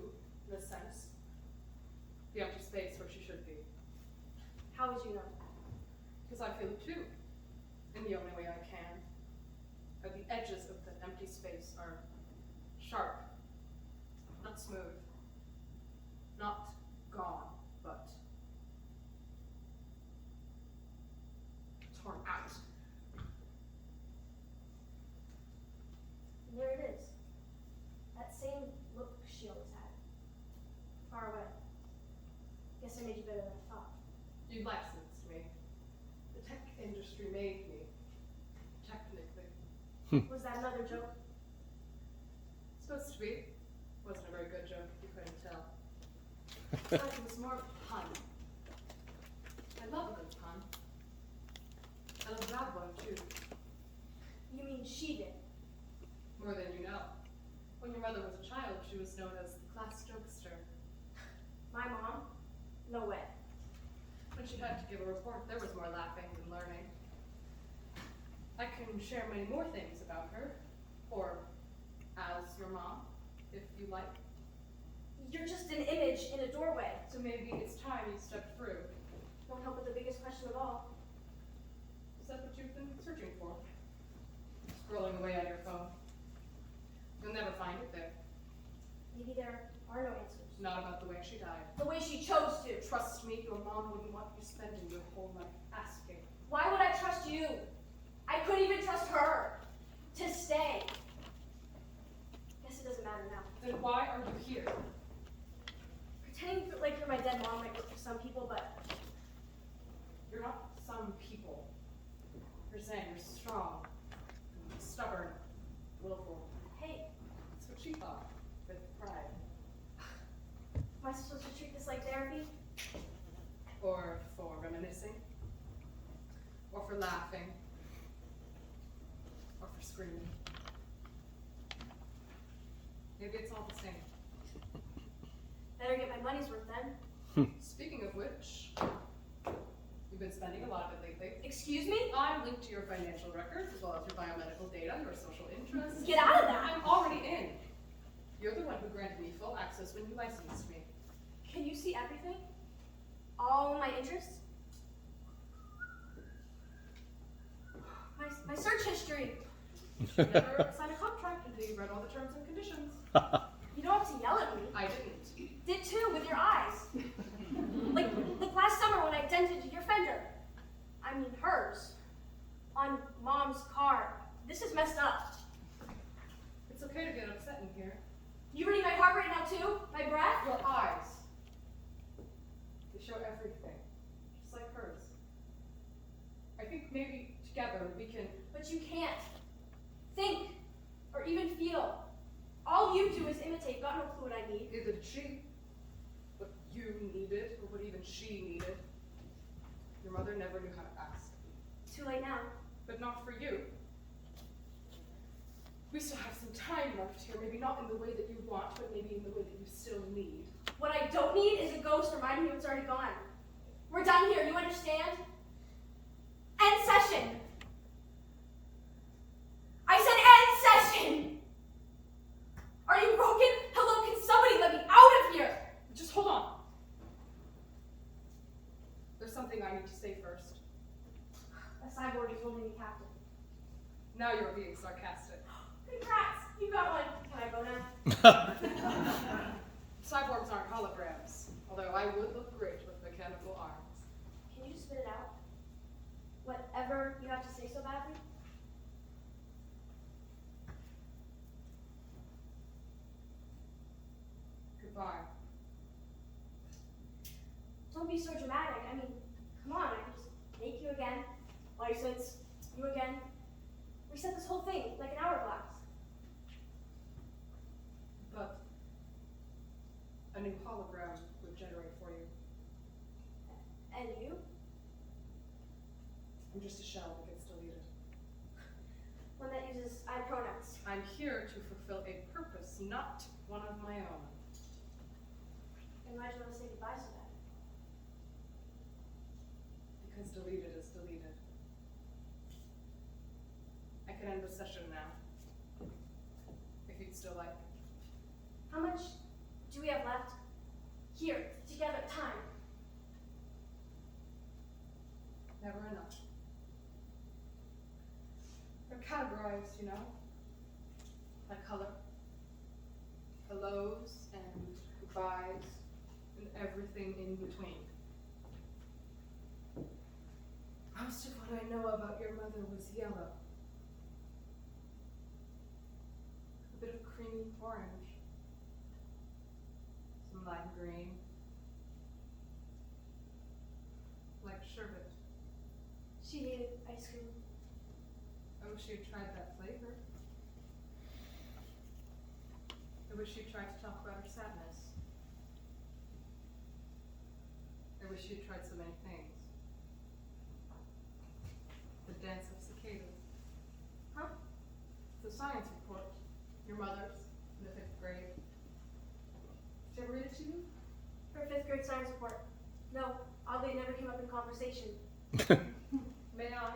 H: in a sense. The empty space where she should be.
G: How would you know?
H: Because I feel it too. In the only way I can. But the edges of that empty space are sharp. Not smooth. Not gone, but torn out.
G: And there it is. That same look she always had. Far away. Guess I made you better than I thought.
H: You licensed me. The tech industry made me. Technically.
G: Was that another joke?
H: Supposed to be. Wasn't a very good joke, if you couldn't tell. But it was more of a pun. I love a good pun. I love a bad one, too.
G: You mean she did?
H: More than you know. When your mother was a child, she was known as the class jokester.
G: My mom? No way.
H: When she had to give a report, there was more laughing than learning. I can share many more things about her, or as your mom, if you like.
G: You're just an image in a doorway.
H: So maybe it's time you stepped through.
G: Won't help with the biggest question of all.
H: Is that what you've been searching for? Scrolling away on your phone. You'll never find it there.
G: Maybe there are no answers.
H: Not about the way she died.
G: The way she chose to.
H: Trust me, your mom wouldn't want you spending your whole life asking.
G: Why would I trust you? I couldn't even trust her to stay. Guess it doesn't matter now.
H: Then why are you here?
G: Pretending like you're my dead mom might work for some people, but
H: You're not some people. You're saying you're strong, stubborn, willful.
G: hey,
H: That's what she thought, with pride.
G: am I supposed to treat this like therapy?
H: Or for reminiscing. Or for laughing. Or for screaming. Maybe it's all the same.
G: Better get my money's worth then.
H: Speaking of which, you've been spending a lot of it lately.
G: Excuse me?
H: I'm linked to your financial records as well as your biomedical data, your social interests.
G: Get out of that!
H: I'm already in. You're the one who granted me full access when you licensed me.
G: Can you see everything? All my interests? My search history.
H: You never signed a contract until you read all the terms and conditions.
G: You don't have to yell at me.
H: I didn't.
G: Did too, with your eyes. like last summer when I dented your fender. I mean hers. On Mom's car. This is messed up.
H: It's okay to get upset in here.
G: You reading my heart right now too? My breath?
H: Your eyes. They show everything. Just like hers. I think maybe together we can.
G: But you can't. Think. Or even feel. All you do is imitate. Got no clue what I need.
H: Neither did she. What you needed, or what even she needed. Your mother never knew how to ask.
G: Too late now.
H: But not for you. We still have some time left here. Maybe not in the way that you want, but maybe in the way that you still need.
G: What I don't need is a ghost reminding me what's already gone. We're done here, you understand? End session! I said end session! Are you broken? Hello, can somebody let me out of here?
H: Just hold on. There's something I need to say first.
G: A cyborg is holding me captive.
H: Now you're being sarcastic.
G: Congrats, you got one. Can I go now?
C: Cyborgs aren't holograms, although I would look great with mechanical arms.
G: Can you just spit it out? Whatever you have to say so badly?
C: Goodbye.
G: Don't be so dramatic. I mean, come on, I can just make you again. License, you again. Reset this whole thing like an hourglass.
C: But a new hologram would generate for you.
G: And you?
C: I'm just a shell that gets deleted.
G: One that uses I pronouns.
C: I'm here to fulfill a purpose, not one of my own.
G: And why'd you want to say goodbye so bad?
C: Because deleted is deleted. I can end the session now. If you'd still like.
G: How much do we have left? Here, together, time.
C: Never enough. They're categorized, you know? By color. Hellos and goodbyes and everything in between. Most of what I know about your mother was yellow. A bit of creamy orange. Some lime green. Like sherbet.
G: She hated ice cream.
C: I wish you'd tried that flavor. I wish you'd tried to talk about her sadness. I wish you'd tried so many things. The dance of cicadas.
G: Huh?
C: The science report. Your mother's in the 5th grade. Did I ever read it to you?
G: Her 5th grade science report. No, oddly it never came up in conversation.
C: May I?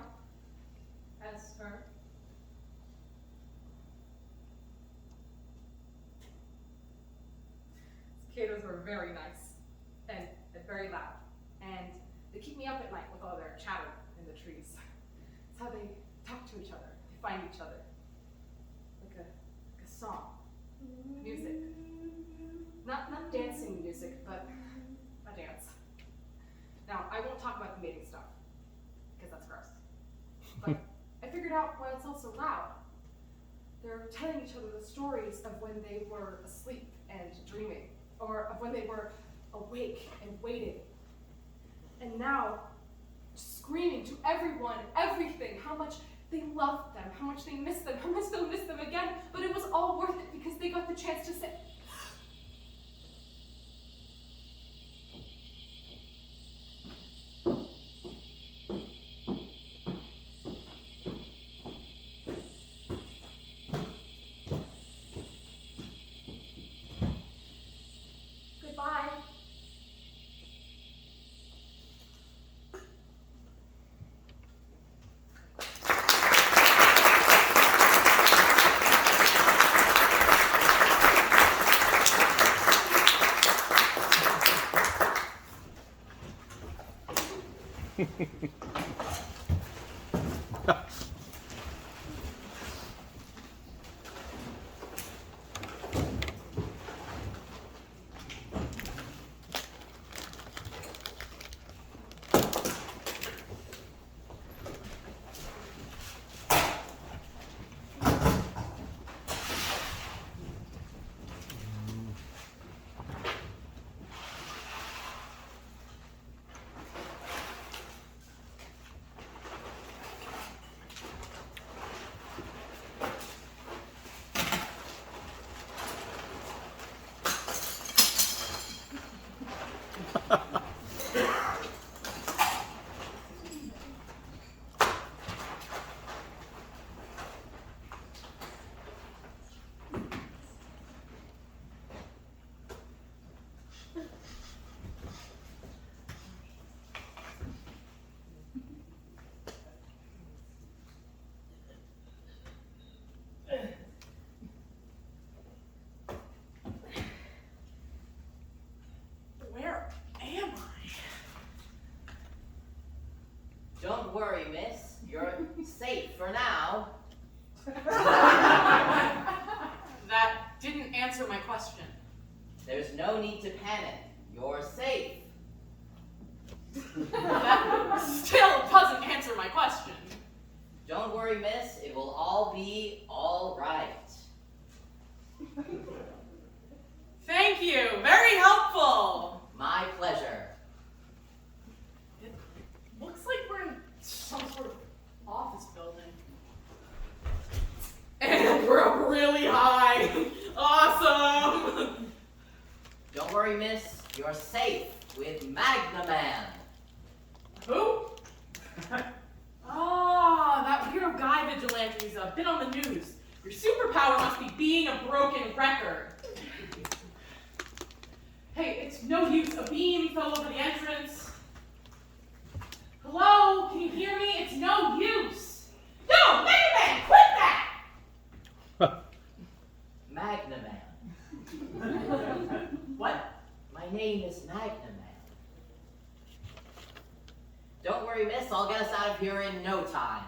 C: As her? Cicadas were very nice and very loud, and they keep me up at night with all their chatter in the trees. It's how they talk to each other, they find each other, like a song, music. Not dancing music, but a dance. Now, I won't talk about the mating stuff, because that's gross. But I figured out why it's all so loud. They're telling each other the stories of when they were asleep and dreaming, or of when they were awake and waiting. And now, screaming to everyone, everything, how much they loved them, how much they missed them, how much they'll miss them again, but it was all worth it because they got the chance to say,
G: Goodbye.
D: safe with Magna Man.
A: Who? Ah, that weirdo guy vigilante who's been on the news. Your superpower must be being a broken record. Hey, it's no use. A beam fell over the entrance. Hello? Can you hear me? It's no use. No, Magna Man, quit that!
D: Magna Man.
A: What?
D: My name is Magna Man. Don't worry, miss. I'll get us out of here in no time.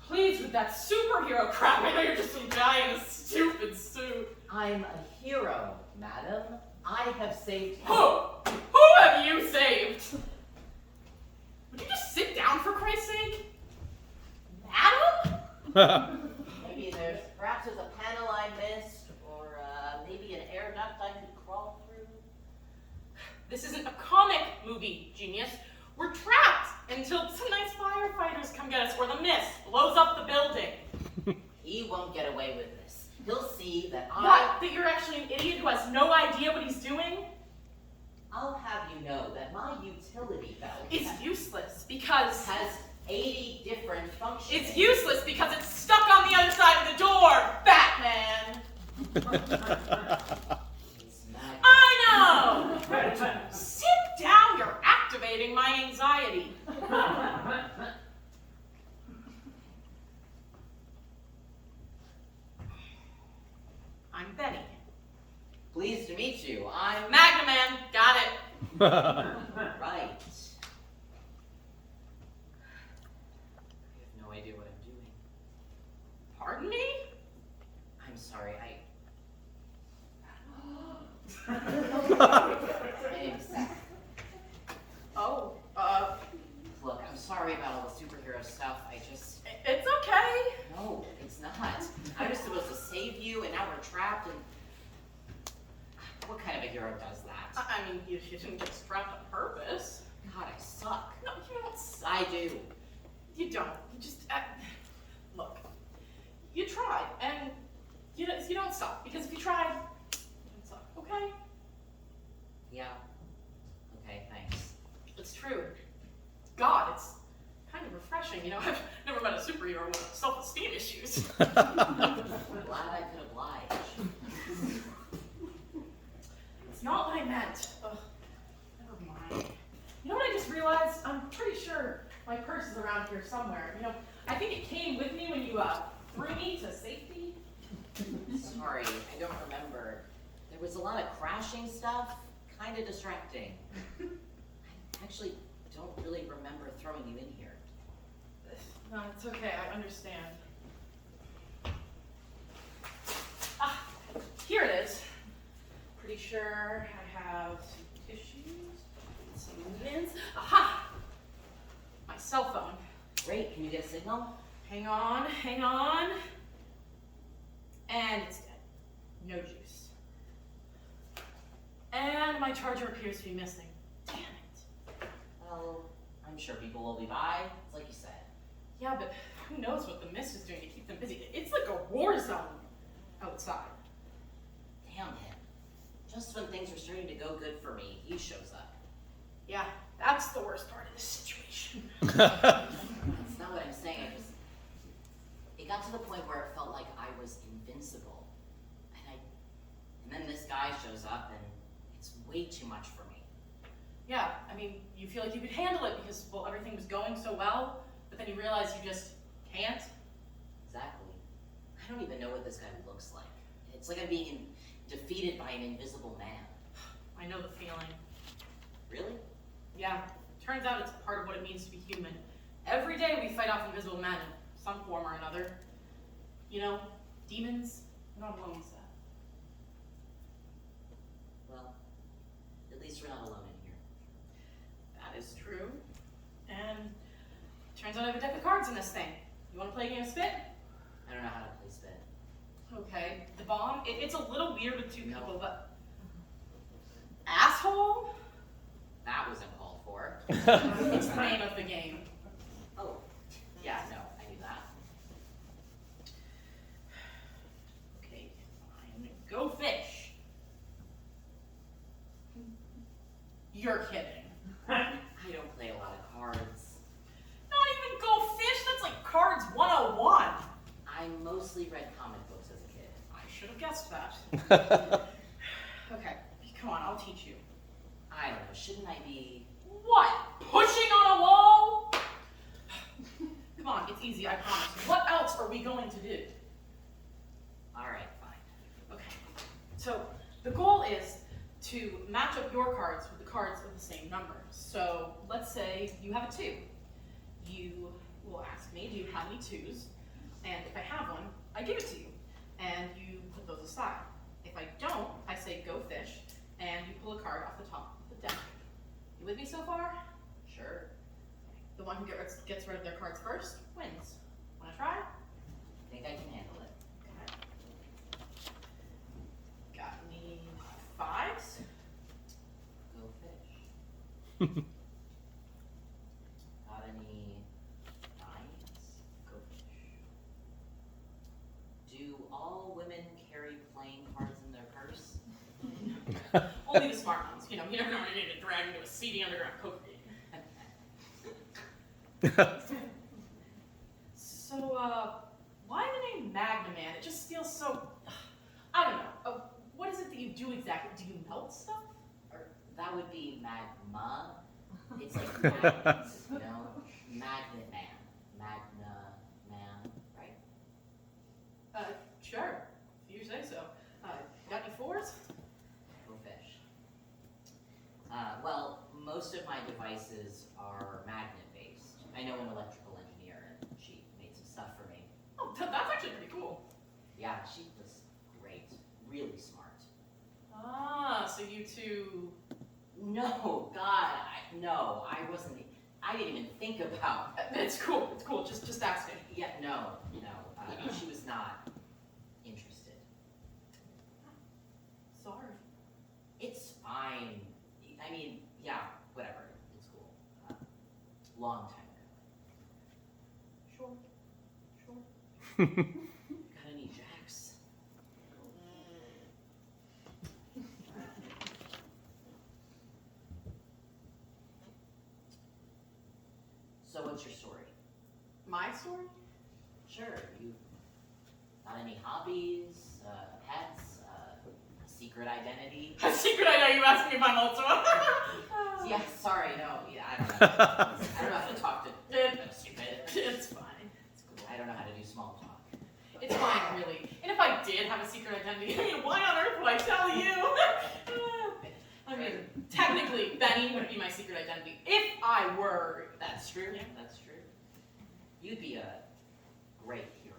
A: Please, with that superhero crap. I know you're just some guy in a stupid suit.
D: I'm a hero, madam. I have saved...
A: Who? Who have you saved? Would you just sit down for Christ's sake? Madam?
D: Maybe perhaps there's a panel I missed, or maybe an air duct I could crawl through.
A: This isn't a comic movie, genius. We're trapped until some nice firefighters come get us, or the mist blows up the building.
D: He won't get away with this. He'll see that
A: What? That you're actually an idiot who has no idea what he's doing?
D: I'll have you know that my utility belt
A: It's useless because...
D: has 80 different functions.
A: It's useless because it's stuck on the other side of the door, Batman!
D: It's Magna.
A: I know! Sit down, you're activating my anxiety. I'm Bennie.
D: Pleased to meet you. I'm
A: Magna Man, got it.
D: right. I have no idea what I'm doing.
A: Pardon me?
D: I'm sorry, My name's Seth.
A: Oh,
D: Look, I'm sorry about all the superhero stuff.
A: it's okay.
D: No, it's not. I was supposed to save you, and now we're trapped, and... What kind of a hero does that?
A: I mean, you didn't get strapped on purpose.
D: God, I suck.
A: No, you don't suck.
D: I do.
A: You don't. You just, look, you tried, and you don't suck, because if you tried, you don't suck, okay?
D: Yeah. Okay, thanks.
A: It's true. God, it's kind of refreshing, you know? I've never met a superhero with self-esteem issues.
D: I'm glad I could oblige.
A: It's not what I meant. Ugh, never mind. You know what I just realized? I'm pretty sure my purse is around here somewhere. You know, I think it came with me when you threw me to safety.
D: Sorry, I don't remember. There was a lot of crashing stuff, kind of distracting. I actually don't really remember throwing you in here.
A: No, it's okay. I understand. Ah, here it is. Pretty sure I have some tissues, some mints. Aha! My cell phone.
D: Great, can you get a signal?
A: Hang on, hang on. And it's dead. No juice. And my charger appears to be missing. Damn it.
D: Well, I'm sure people will be by. It's like you said.
A: Yeah, but who knows what the mist is doing to keep them busy. It's like a war zone outside.
D: Damn him. Just when things are starting to go good for me, he shows up.
A: Yeah, that's the worst part of this situation.
D: That's not what I'm saying. It got to the point where it felt like I was invincible. And then this guy shows up and it's way too much for me.
A: Yeah, I mean, you feel like you could handle it because, well, everything was going so well, but then you realize you just can't.
D: Exactly. I don't even know what this guy looks like. It's like I'm being defeated by an invisible man.
A: I know the feeling.
D: Really?
A: Yeah, turns out it's part of what it means to be human. Every day we fight off invisible men in some form or another. You know, demons, we're not alone with that.
D: Well, at least we're not alone in here.
A: That is true. And turns out I have a deck of cards in this thing. You want to play a game of spit?
D: I don't know how to play spit.
A: Okay. The bomb, it's a little weird with two
D: No.
A: people, but... Asshole?
D: That was uncalled for.
A: It's the name of the game.
D: Oh, yeah, no, I knew that.
A: Okay, fine. Go fish. You're kidding.
D: I don't play a lot of cards.
A: Not even Go Fish? That's like Cards 101.
D: I mostly read comic books as a kid.
A: I should have guessed that. Okay, come on, I'll teach you.
D: I don't know, shouldn't I be...
A: What? Pushing on a wall? Come on, it's easy, I promise. What else are we going to do?
D: Alright, fine.
A: Okay, so the goal is to match up your cards with the cards of the same number. So let's say you have a 2. You will ask me, do you have any 2s? And if I have one, I give it to you. And you put those aside. If I don't, I say Go Fish, and you pull a card off the top of the deck. You with me so far?
D: Sure.
A: The one who gets rid of their cards first wins. Wanna try?
D: I think I can handle it.
A: Okay. Got any 5s?
D: Go Fish. Got any 9s? Go Fish. Do all women carry playing cards in their purse?
A: Only the smart ones. You know, you never know when you're gonna get dragged into a seedy underground poker game. So, why the name Magnaman? It just feels so... I don't know. What is it that you do exactly? Do you melt stuff?
D: Or that would be magma. It's like magnets, you know? Magnet man. Magna man, right?
A: Sure. If you say so. Got any 4s?
D: Go Fish. Well, most of my devices are magnet-based. I know an electrical engineer, and she made some stuff for me.
A: Oh, that's actually pretty cool.
D: Yeah, she was great. Really smart.
A: Ah, so you two...
D: No, God, no, I didn't even think about...
A: It's cool, it's cool. Just asking.
D: Yeah, no, she was not interested.
A: Sorry.
D: It's fine. I mean, yeah, whatever. It's cool. Long time ago.
A: Sure.
D: Got any jacks? So what's your story?
A: My story?
D: Sure, you got any hobbies, pets, secret identity?
A: A secret I know you asked me if I'm also
D: Yeah, sorry, no, yeah, I don't know. I don't know how to talk to stupid.
A: It's fine. It's cool.
D: I don't know how to do small talk.
A: It's fine, really. And if I did have a secret identity, I mean, why on earth would I tell you? I mean, technically, Bennie would be my secret identity. If I were...
D: That's true,
A: Yeah.
D: that's true. You'd be a great hero.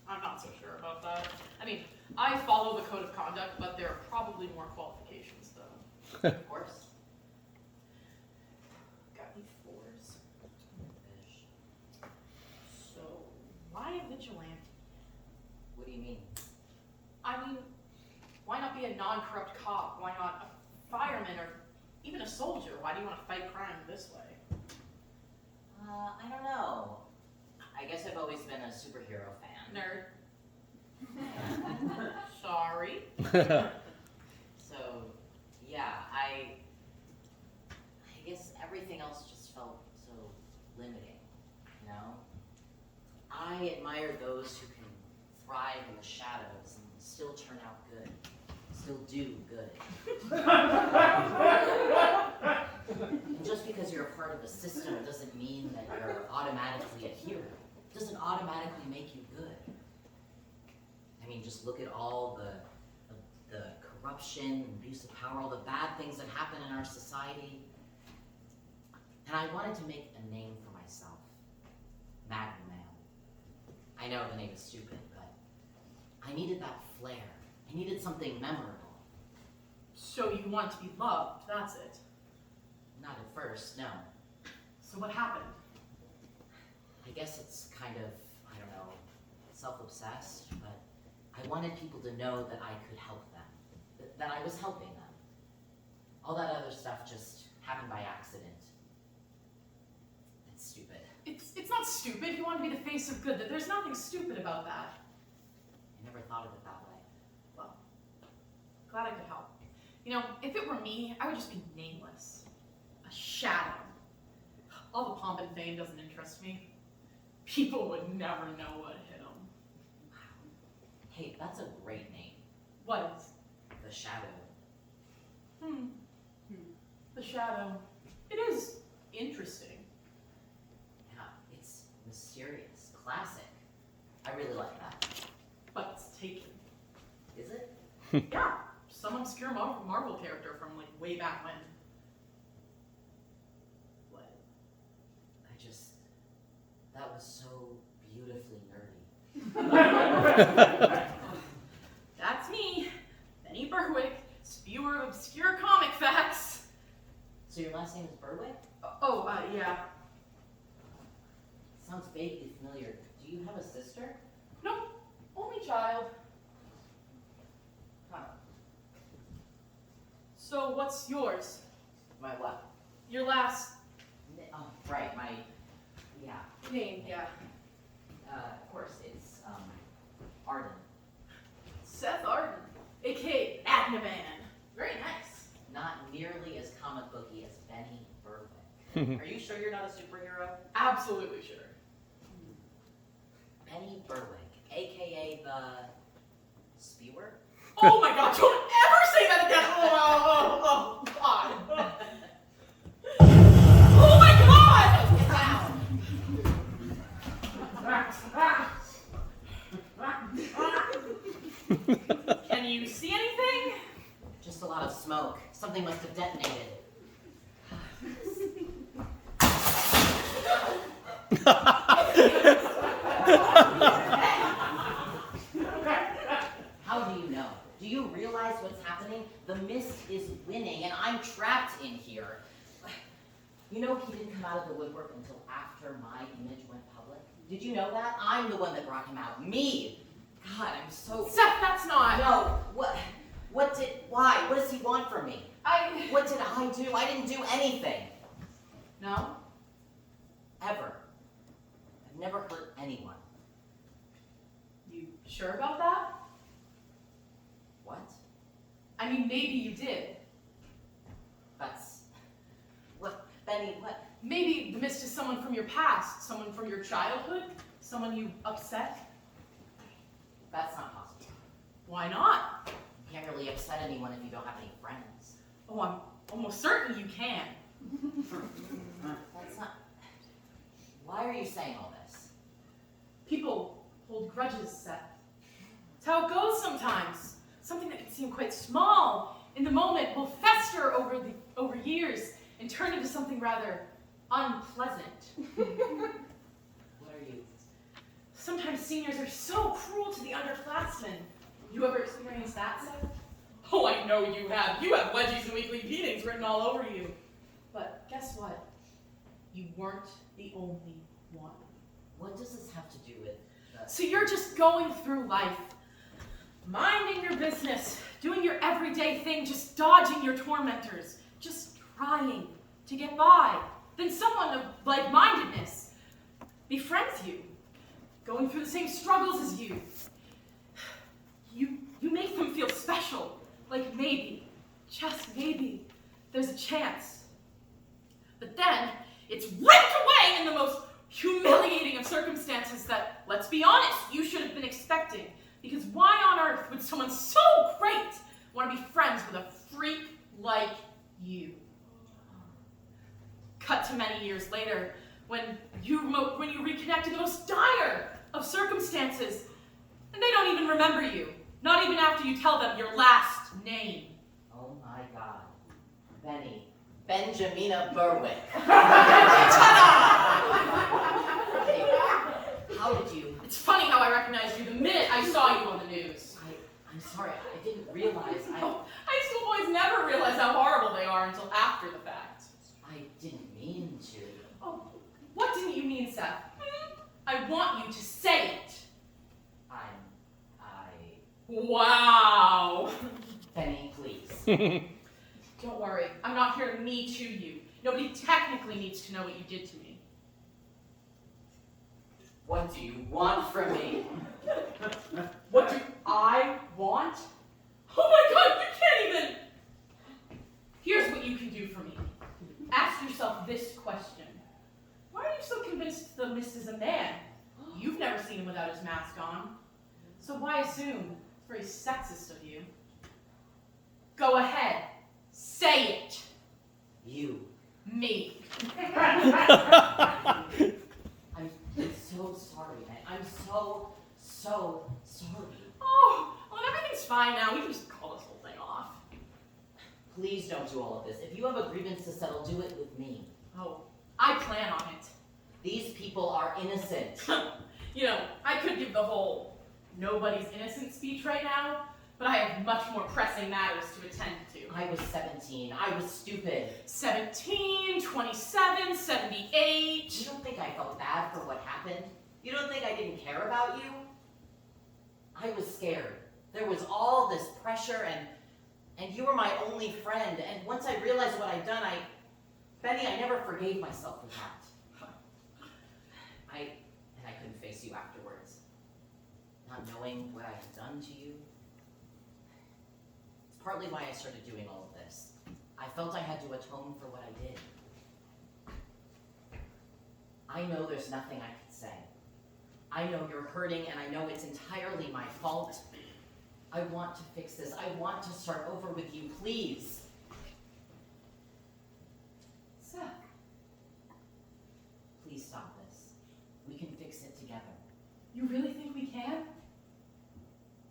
A: I'm not so sure about that. I mean, I follow the code of conduct, but there are probably more qualifications, though.
D: Of course.
A: Got any 4s?
D: Fish.
A: So, why a vigilante?
D: What do you mean?
A: I mean, why not be a non-corrupt cop? Why not a fireman or even a soldier? Why do you want to fight crime this way?
D: I don't know. I guess I've always been a superhero fan.
A: Nerd. Sorry.
D: So, yeah, I guess everything else just felt so limiting, you know? I admire those who can thrive in the shadows and still turn out good, still do good. And just because you're a part of the system doesn't mean that you're automatically a hero. It doesn't automatically make you good. I mean, just look at all the corruption, abuse of power, all the bad things that happen in our society. And I wanted to make a name for myself. Magna Man. I know the name is stupid, but I needed that flair. I needed something memorable.
A: So you want to be loved, that's it.
D: Not at first, no.
A: So what happened?
D: I guess it's kind of, I don't know, self-obsessed, but I wanted people to know that I could help them, that I was helping them. All that other stuff just happened by accident. It's stupid.
A: It's not stupid. You want to be the face of good. There's nothing stupid about that.
D: I never thought of it that way.
A: Well, glad I could help. You know, if it were me, I would just be nameless. A shadow. All the pomp and fame doesn't interest me. People would never know what hit them.
D: Hey, that's a great name.
A: What is?
D: The Shadow.
A: The shadow. It is interesting.
D: Yeah, it's mysterious, classic. I really like that.
A: But it's taken.
D: Is it?
A: Yeah, some obscure Marvel character from like way back when.
D: What? That was so beautifully nerdy.
A: That's me, Bennie Berwick, spewer of obscure comic facts.
D: So your last name is Berwick?
A: Yeah.
D: Sounds vaguely familiar. Do you have a sister?
A: Nope, only child.
D: Huh.
A: So what's yours?
D: My what?
A: Your last
D: Oh, right, my, yeah.
A: name, yeah.
D: Of course, it's, Arden.
A: Seth Arden, aka Agnavan. Very nice.
D: Not nearly as comic booky as Bennie Berwick. Are you sure you're not a superhero?
A: Absolutely sure.
D: Bennie Berwick, aka the Spewer?
A: Oh my god, don't ever say that again! Oh god! Oh my god! Can you see anything?
D: Just a lot of smoke. Something must have detonated. How do you know? Do you realize what's happening? The mist is winning, and I'm trapped in here. You know he didn't come out of the woodwork until after my image went public? Did you know that? I'm the one that brought him out. Me! God, I'm so...
A: Seth, that's not...
D: No, why? What does he want from me? What did I do? I didn't do anything.
A: No?
D: Ever. I've never hurt anyone.
A: You sure about that?
D: What?
A: I mean, maybe you did.
D: That's... What? Bennie, what?
A: Maybe the mist is someone from your past, someone from your childhood, someone you upset.
D: That's not possible.
A: Why not?
D: You can't really upset anyone if you don't have any friends.
A: Oh, I'm almost certain you can.
D: That's not... Why are you saying all this?
A: People hold grudges, Seth. It's how it goes sometimes. Something that can seem quite small in the moment will fester over years and turn into something rather unpleasant.
D: What are you...
A: Sometimes seniors are so cruel to the underclassmen. You ever experienced that, Seth? Oh, I know you have. You have wedgies and weekly beatings written all over you. But guess what? You weren't the only one.
D: What does this have to do with...
A: So you're just going through life, minding your business, doing your everyday thing, just dodging your tormentors, just trying to get by. Then someone of like-mindedness befriends you, going through the same struggles as you. You make them feel special, like maybe, just maybe, there's a chance. But then, it's ripped away in the most humiliating of circumstances that, let's be honest, you should have been expecting. Because why on earth would someone so great want to be friends with a freak like you? Cut to many years later, when you reconnect in the most dire of circumstances, and they don't even remember you, not even after you tell them your last name.
D: Oh my God. Bennie. Benjamina Berwick. How did you...
A: It's funny how I recognized you the minute I saw you on the news.
D: I'm sorry, I didn't realize.
A: High school boys never realize how horrible they are until after the fact.
D: I didn't mean to.
A: Oh, what didn't you mean, Seth? I want you to say it. Wow.
D: Bennie, please.
A: Don't worry, I'm not here to me to you. Nobody technically needs to know what you did to me.
D: What do you want from me?
A: What do I want? Oh my god, you can't even... why assume? It's very sexist of you. Go ahead. Say it.
D: You.
A: Me.
D: I'm so sorry, man. I'm so sorry.
A: Oh, well, everything's fine now. We can just call this whole thing off.
D: Please don't do all of this. If you have a grievance to settle, do it with me.
A: Oh, I plan on it.
D: These people are innocent.
A: You know, I could give the whole nobody's innocent speech right now, but I have much more pressing matters to attend to.
D: I was 17. I was stupid.
A: 17, 27, 78.
D: You don't think I felt bad for what happened? You don't think I didn't care about you? I was scared. There was all this pressure and you were my only friend. And once I realized what I'd done, Bennie, I never forgave myself for that. I couldn't face you afterwards. Not knowing what I had done to you. It's partly why I started doing all of this. I felt I had to atone for what I did. I know there's nothing I could say. I know you're hurting and I know it's entirely my fault. I want to fix this. I want to start over with you, please.
A: Seth.
D: Please stop this. We can fix it together.
A: You really think we can?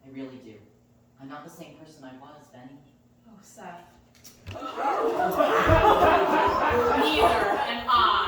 D: I really do. I'm not the same person I was, Bennie.
A: Oh, Seth. Neither am I.